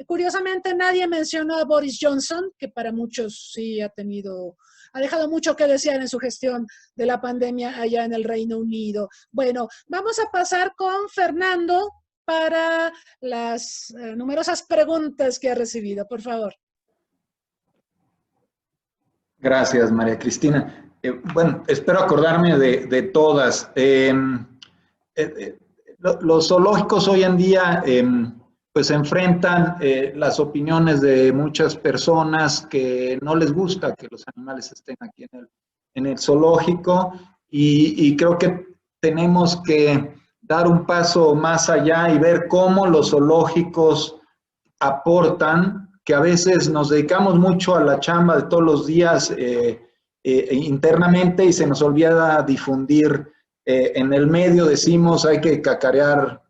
Curiosamente, nadie mencionó a Boris Johnson, que para muchos sí ha dejado mucho que desear en su gestión de la pandemia allá en el Reino Unido. Bueno, vamos a pasar con Fernando para las numerosas preguntas que ha recibido. Por favor. Gracias, María Cristina. Bueno, espero acordarme de todas. Los zoológicos hoy en día pues enfrentan las opiniones de muchas personas que no les gusta que los animales estén aquí en el zoológico, y creo que tenemos que dar un paso más allá y ver cómo los zoológicos aportan, que a veces nos dedicamos mucho a la chamba de todos los días internamente y se nos olvida difundir. En el medio decimos hay que cacarear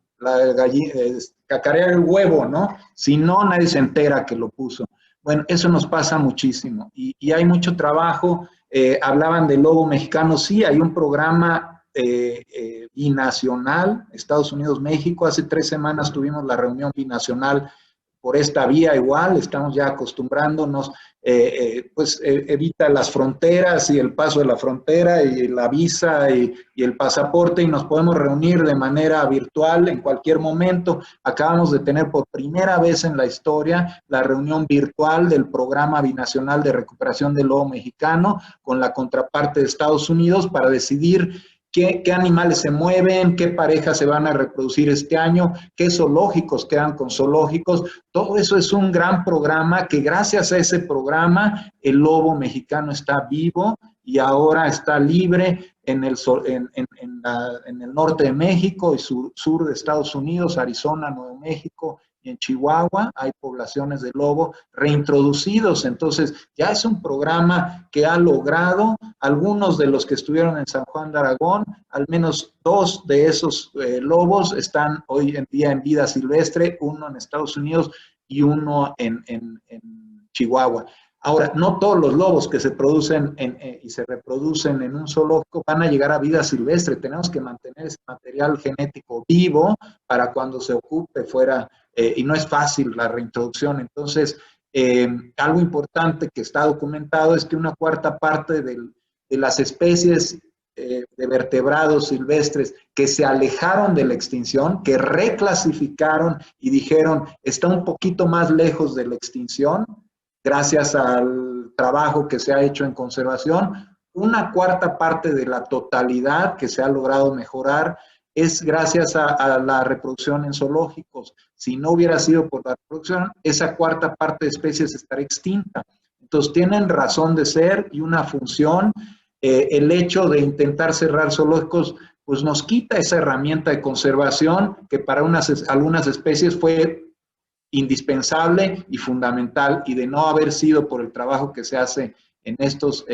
cacarear el huevo, ¿no? Si no, nadie se entera que lo puso. Bueno, eso nos pasa muchísimo y hay mucho trabajo. Hablaban del lobo mexicano, sí, hay un programa binacional, Estados Unidos-México. Hace 3 semanas tuvimos la reunión binacional por esta vía igual, estamos ya acostumbrándonos, pues evita las fronteras y el paso de la frontera y la visa y el pasaporte y nos podemos reunir de manera virtual en cualquier momento. Acabamos de tener por primera vez en la historia la reunión virtual del Programa Binacional de Recuperación del Lobo Mexicano con la contraparte de Estados Unidos para decidir ¿Qué animales se mueven? ¿Qué parejas se van a reproducir este año? ¿Qué zoológicos quedan con zoológicos? Todo eso es un gran programa que gracias a ese programa el lobo mexicano está vivo y ahora está libre en el norte de México y sur de Estados Unidos, Arizona, Nuevo México y en Chihuahua hay poblaciones de lobo reintroducidos. Entonces ya es un programa que ha logrado, algunos de los que estuvieron en San Juan de Aragón, al menos 2 de esos lobos están hoy en día en vida silvestre, uno en Estados Unidos y uno en Chihuahua. Ahora, no todos los lobos que se producen y se reproducen en un zoológico van a llegar a vida silvestre. Tenemos que mantener ese material genético vivo para cuando se ocupe fuera, y no es fácil la reintroducción. Entonces, algo importante que está documentado es que una 1/4 parte de las especies de vertebrados silvestres que se alejaron de la extinción, que reclasificaron y dijeron, está un poquito más lejos de la extinción, gracias al trabajo que se ha hecho en conservación, una 1/4 parte de la totalidad que se ha logrado mejorar es gracias a la reproducción en zoológicos. Si no hubiera sido por la reproducción, esa 1/4 parte de especies estaría extinta. Entonces tienen razón de ser y una función. El hecho de intentar cerrar zoológicos pues nos quita esa herramienta de conservación que para algunas especies fue indispensable y fundamental, y de no haber sido por el trabajo que se hace en estos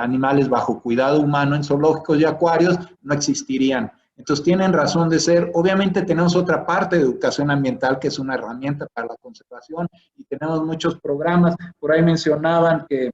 animales bajo cuidado humano en zoológicos y acuarios, no existirían. Entonces tienen razón de ser. Obviamente tenemos otra parte de educación ambiental que es una herramienta para la conservación y tenemos muchos programas. Por ahí mencionaban que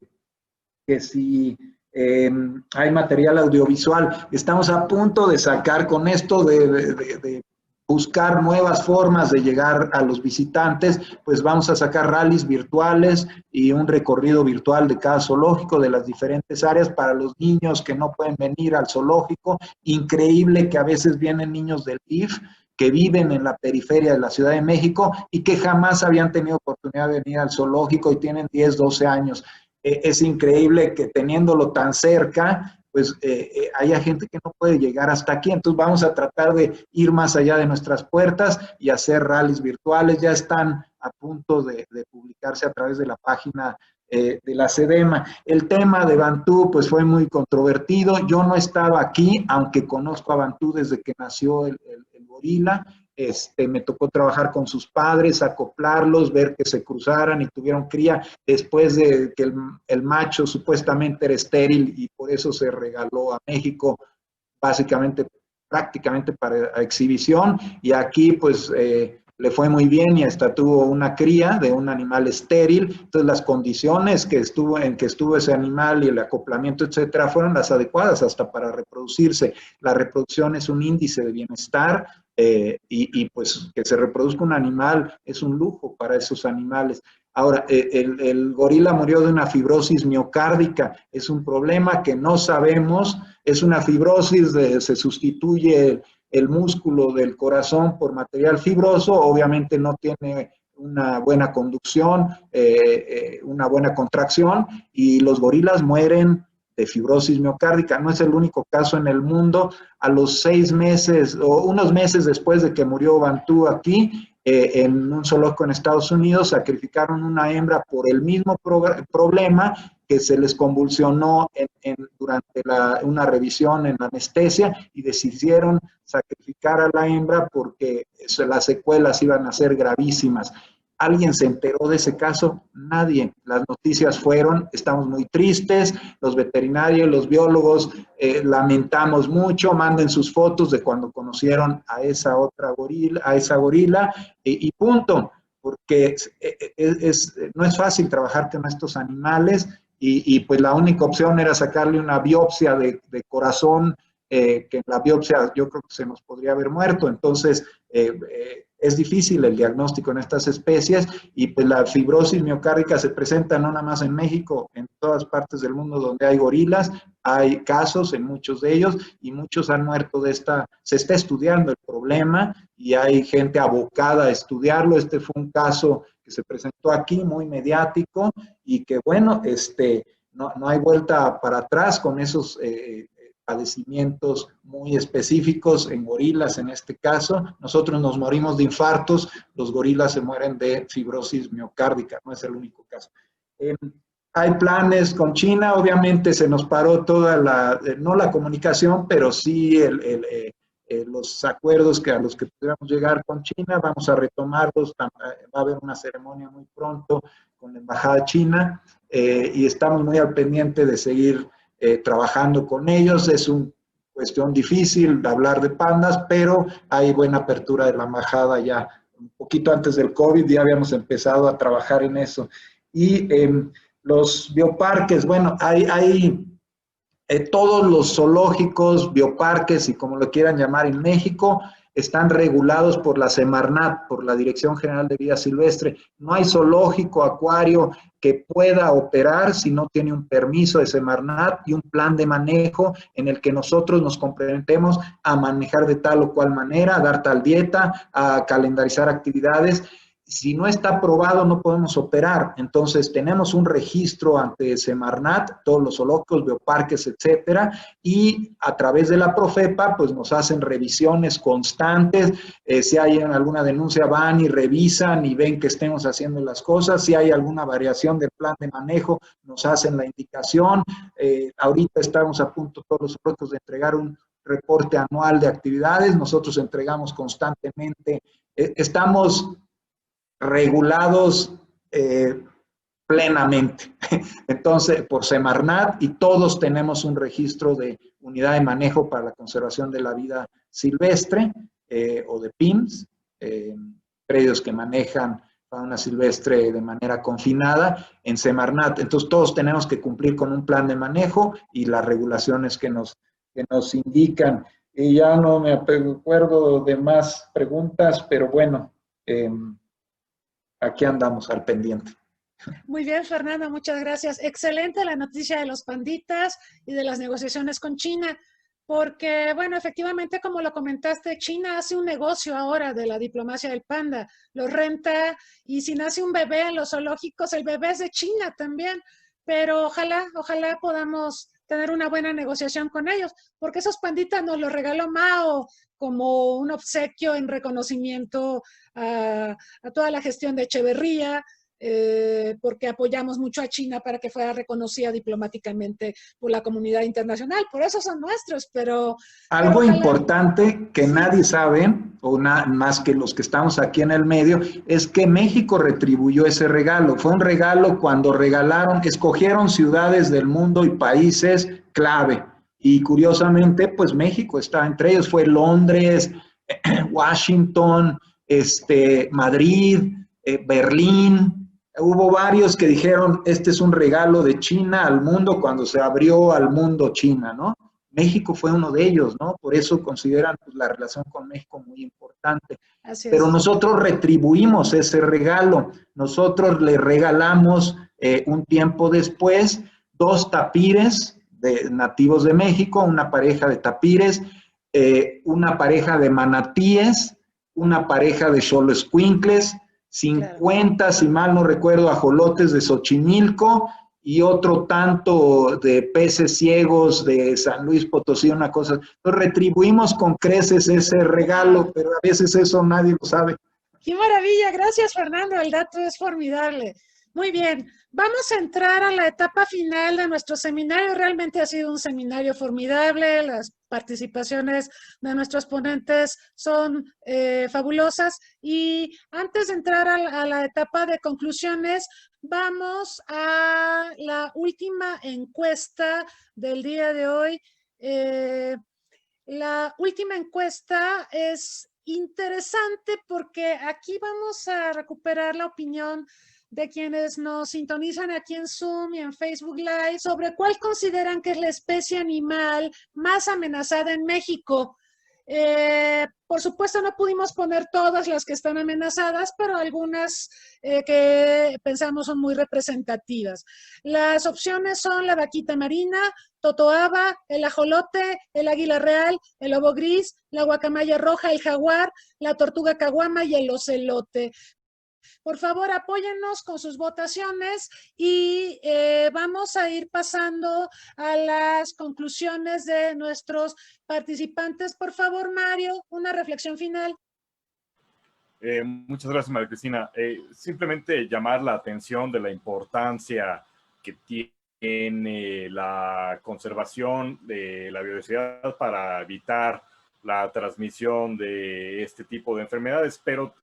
si hay material audiovisual, estamos a punto de sacar con esto de buscar nuevas formas de llegar a los visitantes, pues vamos a sacar rallies virtuales y un recorrido virtual de cada zoológico, de las diferentes áreas para los niños que no pueden venir al zoológico. Increíble que a veces vienen niños del DIF que viven en la periferia de la Ciudad de México y que jamás habían tenido oportunidad de venir al zoológico y tienen 10, 12 años. Es increíble que teniéndolo tan cerca, pues haya gente que no puede llegar hasta aquí. Entonces vamos a tratar de ir más allá de nuestras puertas y hacer rallies virtuales. Ya están a punto de publicarse a través de la página de la SEDEMA. El tema de Bantú pues fue muy controvertido. Yo no estaba aquí, aunque conozco a Bantú desde que nació el gorila. Me tocó trabajar con sus padres, acoplarlos, ver que se cruzaran y tuvieron cría después de que el macho supuestamente era estéril y por eso se regaló a México básicamente, prácticamente para exhibición, y aquí pues le fue muy bien y hasta tuvo una cría de un animal estéril. Entonces las condiciones en que estuvo ese animal y el acoplamiento, etcétera, fueron las adecuadas hasta para reproducirse. La reproducción es un índice de bienestar. Y pues que se reproduzca un animal es un lujo para esos animales. Ahora, el gorila murió de una fibrosis miocárdica, es un problema que no sabemos, es una fibrosis, se sustituye el músculo del corazón por material fibroso, obviamente no tiene una buena conducción, una buena contracción, y los gorilas mueren de fibrosis miocárdica. No es el único caso en el mundo. A los 6 meses o unos meses después de que murió Bantú aquí, en un zoológico en Estados Unidos, sacrificaron una hembra por el mismo problema, que se les convulsionó durante una revisión en anestesia y decidieron sacrificar a la hembra porque las secuelas iban a ser gravísimas. ¿Alguien se enteró de ese caso? Nadie. Las noticias fueron, estamos muy tristes, los veterinarios, los biólogos, lamentamos mucho, manden sus fotos de cuando conocieron a esa otra gorila, y punto, porque no es fácil trabajar con estos animales, y pues la única opción era sacarle una biopsia de corazón, que en la biopsia yo creo que se nos podría haber muerto. Entonces, es difícil el diagnóstico en estas especies, y pues la fibrosis miocárdica se presenta no nada más en México, en todas partes del mundo donde hay gorilas, hay casos en muchos de ellos, y muchos han muerto de esta. Se está estudiando el problema y hay gente abocada a estudiarlo. Este fue un caso que se presentó aquí, muy mediático, y que bueno, no hay vuelta para atrás con esos padecimientos muy específicos en gorilas en este caso. Nosotros nos morimos de infartos, los gorilas se mueren de fibrosis miocárdica, no es el único caso. Hay planes con China, obviamente se nos paró toda no la comunicación, pero sí los acuerdos a los que pudiéramos llegar con China. Vamos a retomarlos, va a haber una ceremonia muy pronto con la Embajada China, y estamos muy al pendiente de seguir trabajando con ellos. Es una cuestión difícil de hablar de pandas, pero hay buena apertura de la embajada ya. Un poquito antes del COVID ya habíamos empezado a trabajar en eso. Y los bioparques, bueno, hay todos los zoológicos, bioparques y como lo quieran llamar en México, están regulados por la Semarnat, por la Dirección General de Vida Silvestre. No hay zoológico, acuario que pueda operar si no tiene un permiso de Semarnat y un plan de manejo en el que nosotros nos comprometemos a manejar de tal o cual manera, a dar tal dieta, a calendarizar actividades. Si no está aprobado, no podemos operar. Entonces, tenemos un registro ante Semarnat, todos los zoológicos, bioparques, etcétera, y a través de la Profepa, pues nos hacen revisiones constantes. Si hay alguna denuncia, van y revisan y ven que estemos haciendo las cosas. Si hay alguna variación del plan de manejo, nos hacen la indicación. Ahorita estamos a punto, todos los zoológicos, de entregar un reporte anual de actividades. Nosotros entregamos constantemente. Estamos regulados plenamente, entonces, por Semarnat, y todos tenemos un registro de unidad de manejo para la conservación de la vida silvestre, o de PIMS, predios que manejan fauna silvestre de manera confinada en Semarnat. Entonces, todos tenemos que cumplir con un plan de manejo y las regulaciones que nos indican. Y ya no me acuerdo de más preguntas, pero bueno, aquí andamos al pendiente. Muy bien, Fernando, muchas gracias. Excelente la noticia de los panditas y de las negociaciones con China, porque, bueno, efectivamente, como lo comentaste, China hace un negocio ahora de la diplomacia del panda, lo renta, y si nace un bebé en los zoológicos, el bebé es de China también, pero ojalá podamos tener una buena negociación con ellos, porque esos panditas nos los regaló Mao como un obsequio en reconocimiento a toda la gestión de Echeverría, porque apoyamos mucho a China para que fuera reconocida diplomáticamente por la comunidad internacional. Por eso son nuestros, pero... Algo importante que nadie sabe, o más que los que estamos aquí en el medio, es que México retribuyó ese regalo. Fue un regalo cuando escogieron ciudades del mundo y países clave. Y curiosamente, pues México está entre ellos. Fue Londres, Washington, Madrid, Berlín. Hubo varios que dijeron, este es un regalo de China al mundo cuando se abrió al mundo China, ¿no? México fue uno de ellos, ¿no? Por eso consideran pues, la relación con México muy importante. Pero nosotros retribuimos ese regalo. Nosotros le regalamos un tiempo después 2 tapires nativos de México, una pareja de tapires, una pareja de manatíes, una pareja de xoloescuincles, 50, si mal no recuerdo, ajolotes de Xochimilco y otro tanto de peces ciegos de San Luis Potosí, una cosa. Entonces retribuimos con creces ese regalo, pero a veces eso nadie lo sabe. ¡Qué maravilla! Gracias, Fernando, el dato es formidable. Muy bien, vamos a entrar a la etapa final de nuestro seminario. Realmente ha sido un seminario formidable, las participaciones de nuestros ponentes son fabulosas y antes de entrar a la etapa de conclusiones, vamos a la última encuesta del día de hoy. La última encuesta es interesante porque aquí vamos a recuperar la opinión de quienes nos sintonizan aquí en Zoom y en Facebook Live sobre cuál consideran que es la especie animal más amenazada en México. Por supuesto, no pudimos poner todas las que están amenazadas, pero algunas que pensamos son muy representativas. Las opciones son la vaquita marina, totoaba, el ajolote, el águila real, el lobo gris, la guacamaya roja, el jaguar, la tortuga caguama y el ocelote. Por favor, apóyennos con sus votaciones y vamos a ir pasando a las conclusiones de nuestros participantes. Por favor, Mario, una reflexión final. Muchas gracias, María Cristina. Simplemente llamar la atención de la importancia que tiene la conservación de la biodiversidad para evitar la transmisión de este tipo de enfermedades, pero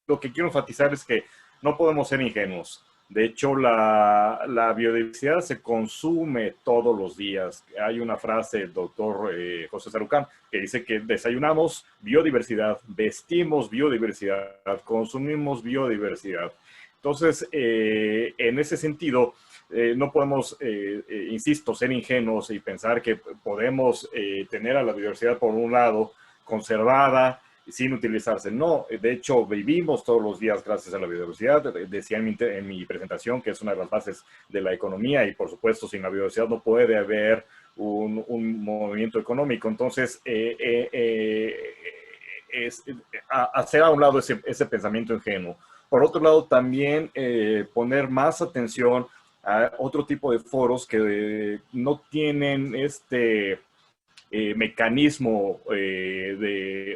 lo que quiero enfatizar es que no podemos ser ingenuos. De hecho, la biodiversidad se consume todos los días. Hay una frase del doctor José Sarucán que dice que desayunamos biodiversidad, vestimos biodiversidad, consumimos biodiversidad. Entonces, en ese sentido, no podemos, insisto, ser ingenuos y pensar que podemos tener a la biodiversidad por un lado conservada sin utilizarse. No, de hecho, vivimos todos los días gracias a la biodiversidad. Decía en mi presentación que es una de las bases de la economía y, por supuesto, sin la biodiversidad no puede haber un movimiento económico. Entonces, hacer a un lado ese pensamiento ingenuo. Por otro lado, también poner más atención a otro tipo de foros que no tienen este mecanismo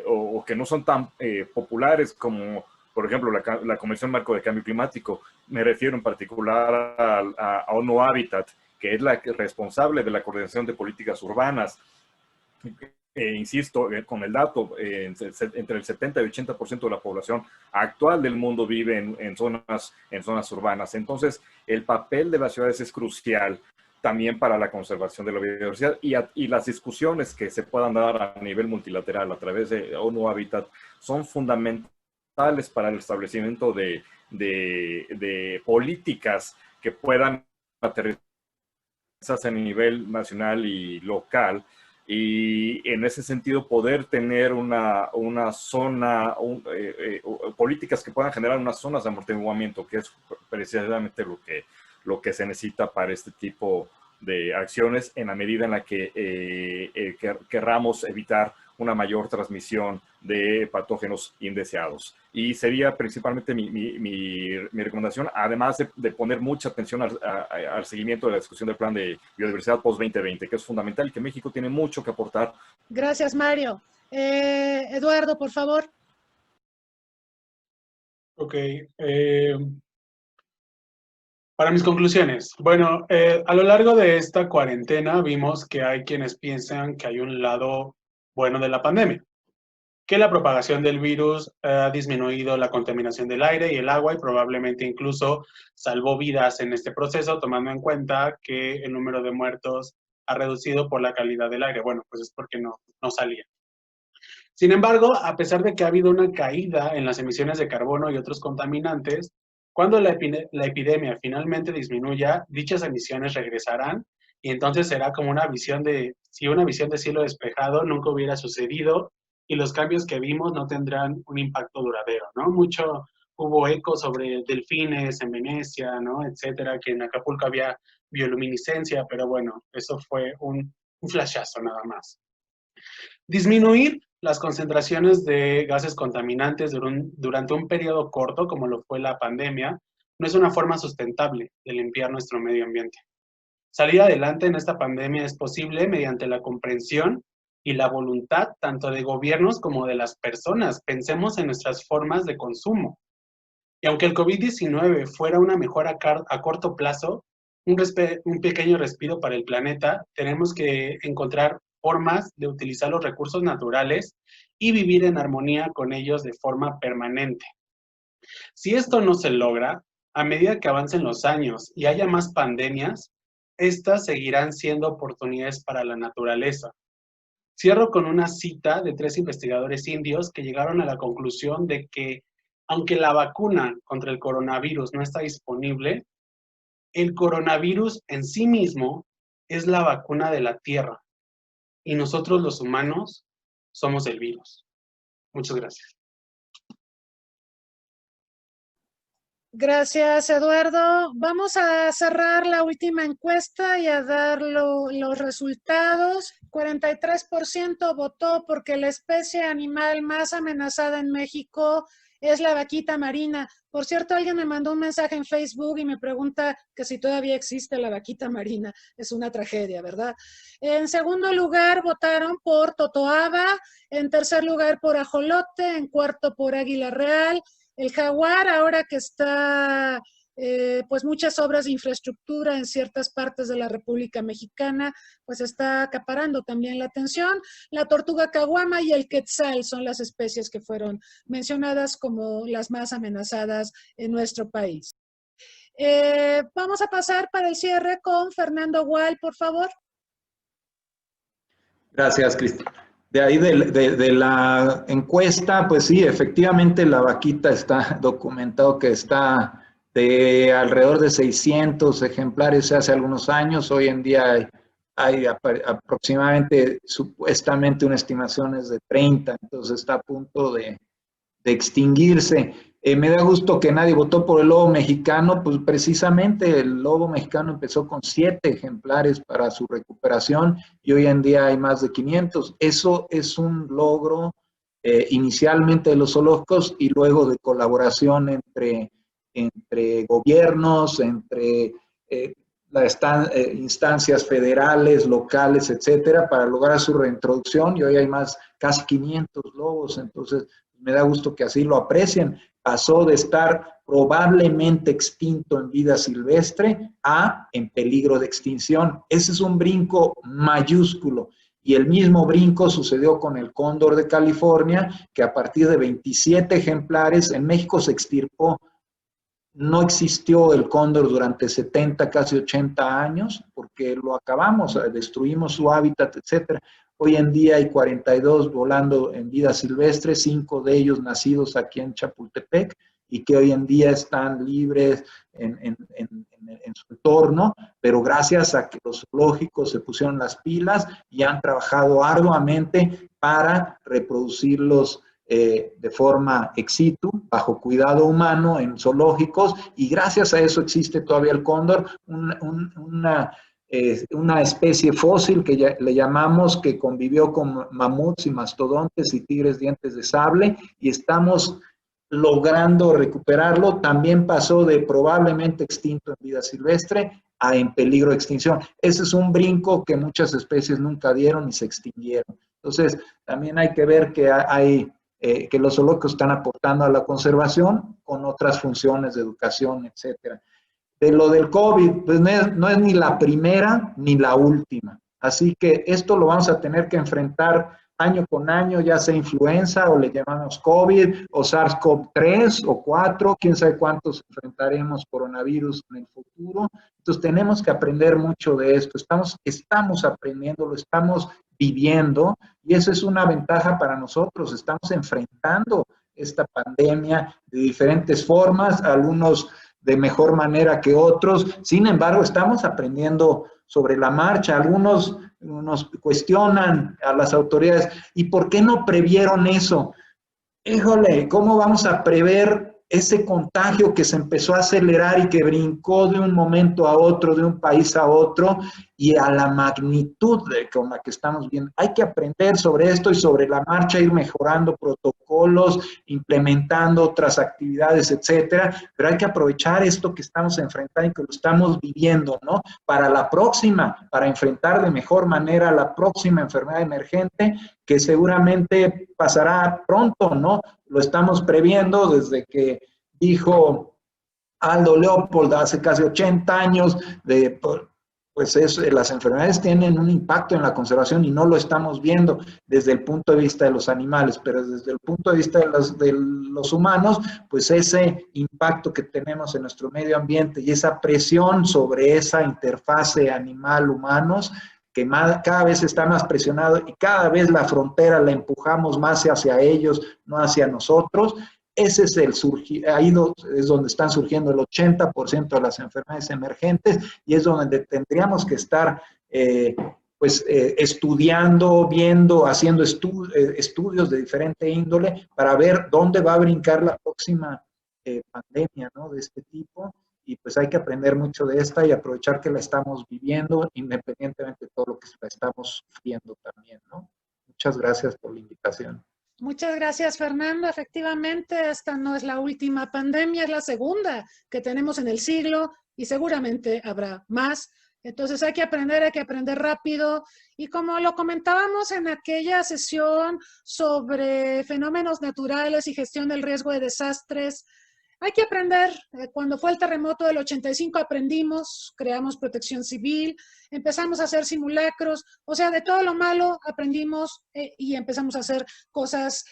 o que no son tan populares como, por ejemplo, la Convención Marco de Cambio Climático. Me refiero en particular a ONU Habitat, que es la responsable de la coordinación de políticas urbanas. Insisto, con el dato, entre el 70 y 80% de la población actual del mundo vive en zonas urbanas. Entonces, el papel de las ciudades es crucial también para la conservación de la biodiversidad y las discusiones que se puedan dar a nivel multilateral a través de ONU Habitat son fundamentales para el establecimiento de políticas que puedan aterrizarse a nivel nacional y local, y en ese sentido poder tener una zona, políticas que puedan generar unas zonas de amortiguamiento, que es precisamente lo que se necesita para este tipo de acciones en la medida en la que querramos evitar una mayor transmisión de patógenos indeseados. Y sería principalmente mi recomendación, además de poner mucha atención al seguimiento de la discusión del Plan de Biodiversidad post-2020, que es fundamental y que México tiene mucho que aportar. Gracias, Mario. Eduardo, por favor. Ok. Para mis conclusiones, bueno, a lo largo de esta cuarentena vimos que hay quienes piensan que hay un lado bueno de la pandemia, que la propagación del virus ha disminuido la contaminación del aire y el agua y probablemente incluso salvó vidas en este proceso, tomando en cuenta que el número de muertos ha reducido por la calidad del aire. Bueno, pues es porque no salía. Sin embargo, a pesar de que ha habido una caída en las emisiones de carbono y otros contaminantes, cuando la epidemia finalmente disminuya, dichas emisiones regresarán y entonces será como una visión de cielo despejado nunca hubiera sucedido y los cambios que vimos no tendrán un impacto duradero, ¿no? Mucho hubo eco sobre delfines en Venecia, ¿no? Etcétera, que en Acapulco había bioluminiscencia, pero bueno, eso fue un flashazo nada más. Disminuir las concentraciones de gases contaminantes durante un periodo corto, como lo fue la pandemia, no es una forma sustentable de limpiar nuestro medio ambiente. Salir adelante en esta pandemia es posible mediante la comprensión y la voluntad tanto de gobiernos como de las personas. Pensemos en nuestras formas de consumo. Y aunque el COVID-19 fuera una mejora a corto plazo, un pequeño respiro para el planeta, tenemos que encontrar formas de utilizar los recursos naturales y vivir en armonía con ellos de forma permanente. Si esto no se logra, a medida que avancen los años y haya más pandemias, estas seguirán siendo oportunidades para la naturaleza. Cierro con una cita de 3 investigadores indios que llegaron a la conclusión de que, aunque la vacuna contra el coronavirus no está disponible, el coronavirus en sí mismo es la vacuna de la Tierra y nosotros los humanos somos el virus. Muchas gracias. Gracias, Eduardo. Vamos a cerrar la última encuesta y a dar los resultados. 43% votó porque la especie animal más amenazada en México es la vaquita marina. Por cierto, alguien me mandó un mensaje en Facebook y me pregunta que si todavía existe la vaquita marina. Es una tragedia, ¿verdad? En segundo lugar, votaron por totoaba. En tercer lugar, por ajolote. En cuarto, por águila real. El jaguar, ahora que está pues muchas obras de infraestructura en ciertas partes de la República Mexicana, pues está acaparando también la atención. La tortuga caguama y el quetzal son las especies que fueron mencionadas como las más amenazadas en nuestro país. Vamos a pasar para el cierre con Fernando Gual, por favor. Gracias, Cristina. De ahí de la encuesta, pues sí, efectivamente la vaquita está documentado que está de alrededor de 600 ejemplares hace algunos años. Hoy en día hay aproximadamente, supuestamente, una estimación es de 30, entonces está a punto de extinguirse. Me da gusto que nadie votó por el lobo mexicano, pues precisamente el lobo mexicano empezó con 7 ejemplares para su recuperación y hoy en día hay más de 500. Eso es un logro inicialmente de los zoológicos y luego de colaboración entre gobiernos, entre instancias federales, locales, etcétera, para lograr su reintroducción, y hoy hay casi 500 lobos. Entonces me da gusto que así lo aprecien. Pasó de estar probablemente extinto en vida silvestre a en peligro de extinción. Ese es un brinco mayúsculo. Y el mismo brinco sucedió con el cóndor de California, que a partir de 27 ejemplares en México se extirpó. No existió el cóndor durante 70, casi 80 años, porque lo acabamos, destruimos su hábitat, etcétera. Hoy en día hay 42 volando en vida silvestre, 5 de ellos nacidos aquí en Chapultepec y que hoy en día están libres en su entorno, pero gracias a que los zoológicos se pusieron las pilas y han trabajado arduamente para reproducirlos de forma ex situ, bajo cuidado humano en zoológicos, y gracias a eso existe todavía el cóndor, una especie fósil que le llamamos, que convivió con mamuts y mastodontes y tigres dientes de sable, y estamos logrando recuperarlo. También pasó de probablemente extinto en vida silvestre a en peligro de extinción. Ese es un brinco que muchas especies nunca dieron y se extinguieron. Entonces, también hay que ver que los zoológicos están aportando a la conservación con otras funciones de educación, etcétera. De lo del COVID, pues no es ni la primera ni la última. Así que esto lo vamos a tener que enfrentar año con año, ya sea influenza o le llamamos COVID o SARS-CoV-3 o 4, quién sabe cuántos enfrentaremos coronavirus en el futuro. Entonces tenemos que aprender mucho de esto. Estamos aprendiendo, lo estamos viviendo y eso es una ventaja para nosotros. Estamos enfrentando esta pandemia de diferentes formas, algunos de mejor manera que otros. Sin embargo, estamos aprendiendo sobre la marcha. Algunos nos cuestionan a las autoridades, ¿y por qué no previeron eso? Híjole, ¿cómo vamos a prever ese contagio que se empezó a acelerar y que brincó de un momento a otro, de un país a otro, y a la magnitud con la que estamos viendo? Hay que aprender sobre esto y sobre la marcha ir mejorando protocolos, implementando otras actividades, etcétera, pero hay que aprovechar esto que estamos enfrentando y que lo estamos viviendo, ¿no? Para la próxima, para enfrentar de mejor manera la próxima enfermedad emergente que seguramente pasará pronto, ¿no? Lo estamos previendo desde que dijo Aldo Leopold hace casi 80 años, las enfermedades tienen un impacto en la conservación y no lo estamos viendo desde el punto de vista de los animales, pero desde el punto de vista de los humanos, pues ese impacto que tenemos en nuestro medio ambiente y esa presión sobre esa interfase animal-humanos, que cada vez está más presionado y cada vez la frontera la empujamos más hacia ellos, no hacia nosotros. Ese es ahí es donde están surgiendo el 80% de las enfermedades emergentes y es donde tendríamos que estar estudiando, viendo, haciendo estudios de diferente índole para ver dónde va a brincar la próxima pandemia, ¿no?, de este tipo. Y pues hay que aprender mucho de esta y aprovechar que la estamos viviendo independientemente de todo lo que la estamos sufriendo también, ¿no? Muchas gracias por la invitación. Muchas gracias, Fernando. Efectivamente, esta no es la última pandemia, es la segunda que tenemos en el siglo y seguramente habrá más. Entonces hay que aprender rápido. Y como lo comentábamos en aquella sesión sobre fenómenos naturales y gestión del riesgo de desastres, hay que aprender. Cuando fue el terremoto del 85 aprendimos, creamos protección civil, empezamos a hacer simulacros, o sea, de todo lo malo aprendimos y empezamos a hacer cosas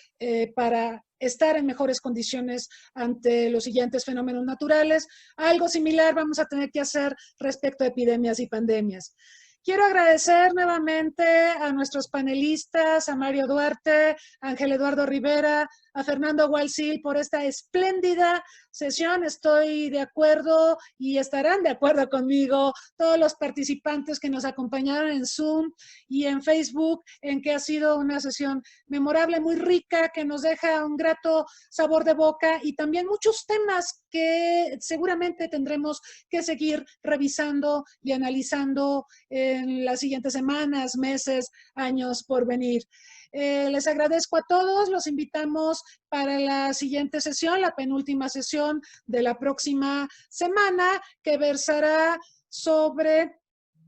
para estar en mejores condiciones ante los siguientes fenómenos naturales. Algo similar vamos a tener que hacer respecto a epidemias y pandemias. Quiero agradecer nuevamente a nuestros panelistas, a Mario Duarte, a Ángel Eduardo Rivera, a Fernando Walsil por esta espléndida sesión. Estoy de acuerdo y estarán de acuerdo conmigo todos los participantes que nos acompañaron en Zoom y en Facebook, en que ha sido una sesión memorable, muy rica, que nos deja un grato sabor de boca y también muchos temas que seguramente tendremos que seguir revisando y analizando en las siguientes semanas, meses, años por venir. Les agradezco a todos, los invitamos para la siguiente sesión, la penúltima sesión de la próxima semana, que versará sobre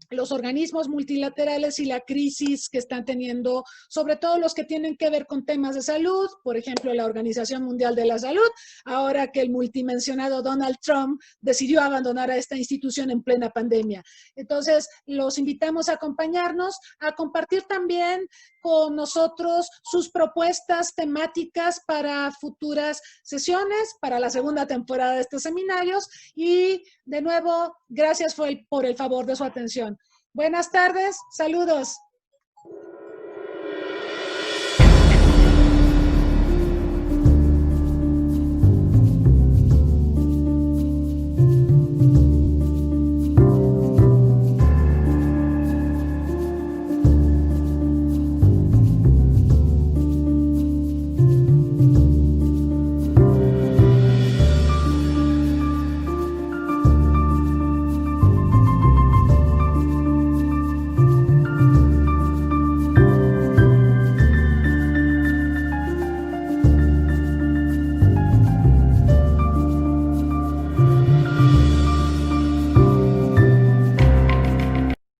los organismos multilaterales y la crisis que están teniendo, sobre todo los que tienen que ver con temas de salud, por ejemplo, la Organización Mundial de la Salud, ahora que el multimencionado Donald Trump decidió abandonar a esta institución en plena pandemia. Entonces, los invitamos a acompañarnos, a compartir también con nosotros sus propuestas temáticas para futuras sesiones, para la segunda temporada de estos seminarios y, de nuevo, gracias por el favor de su atención. Buenas tardes, saludos.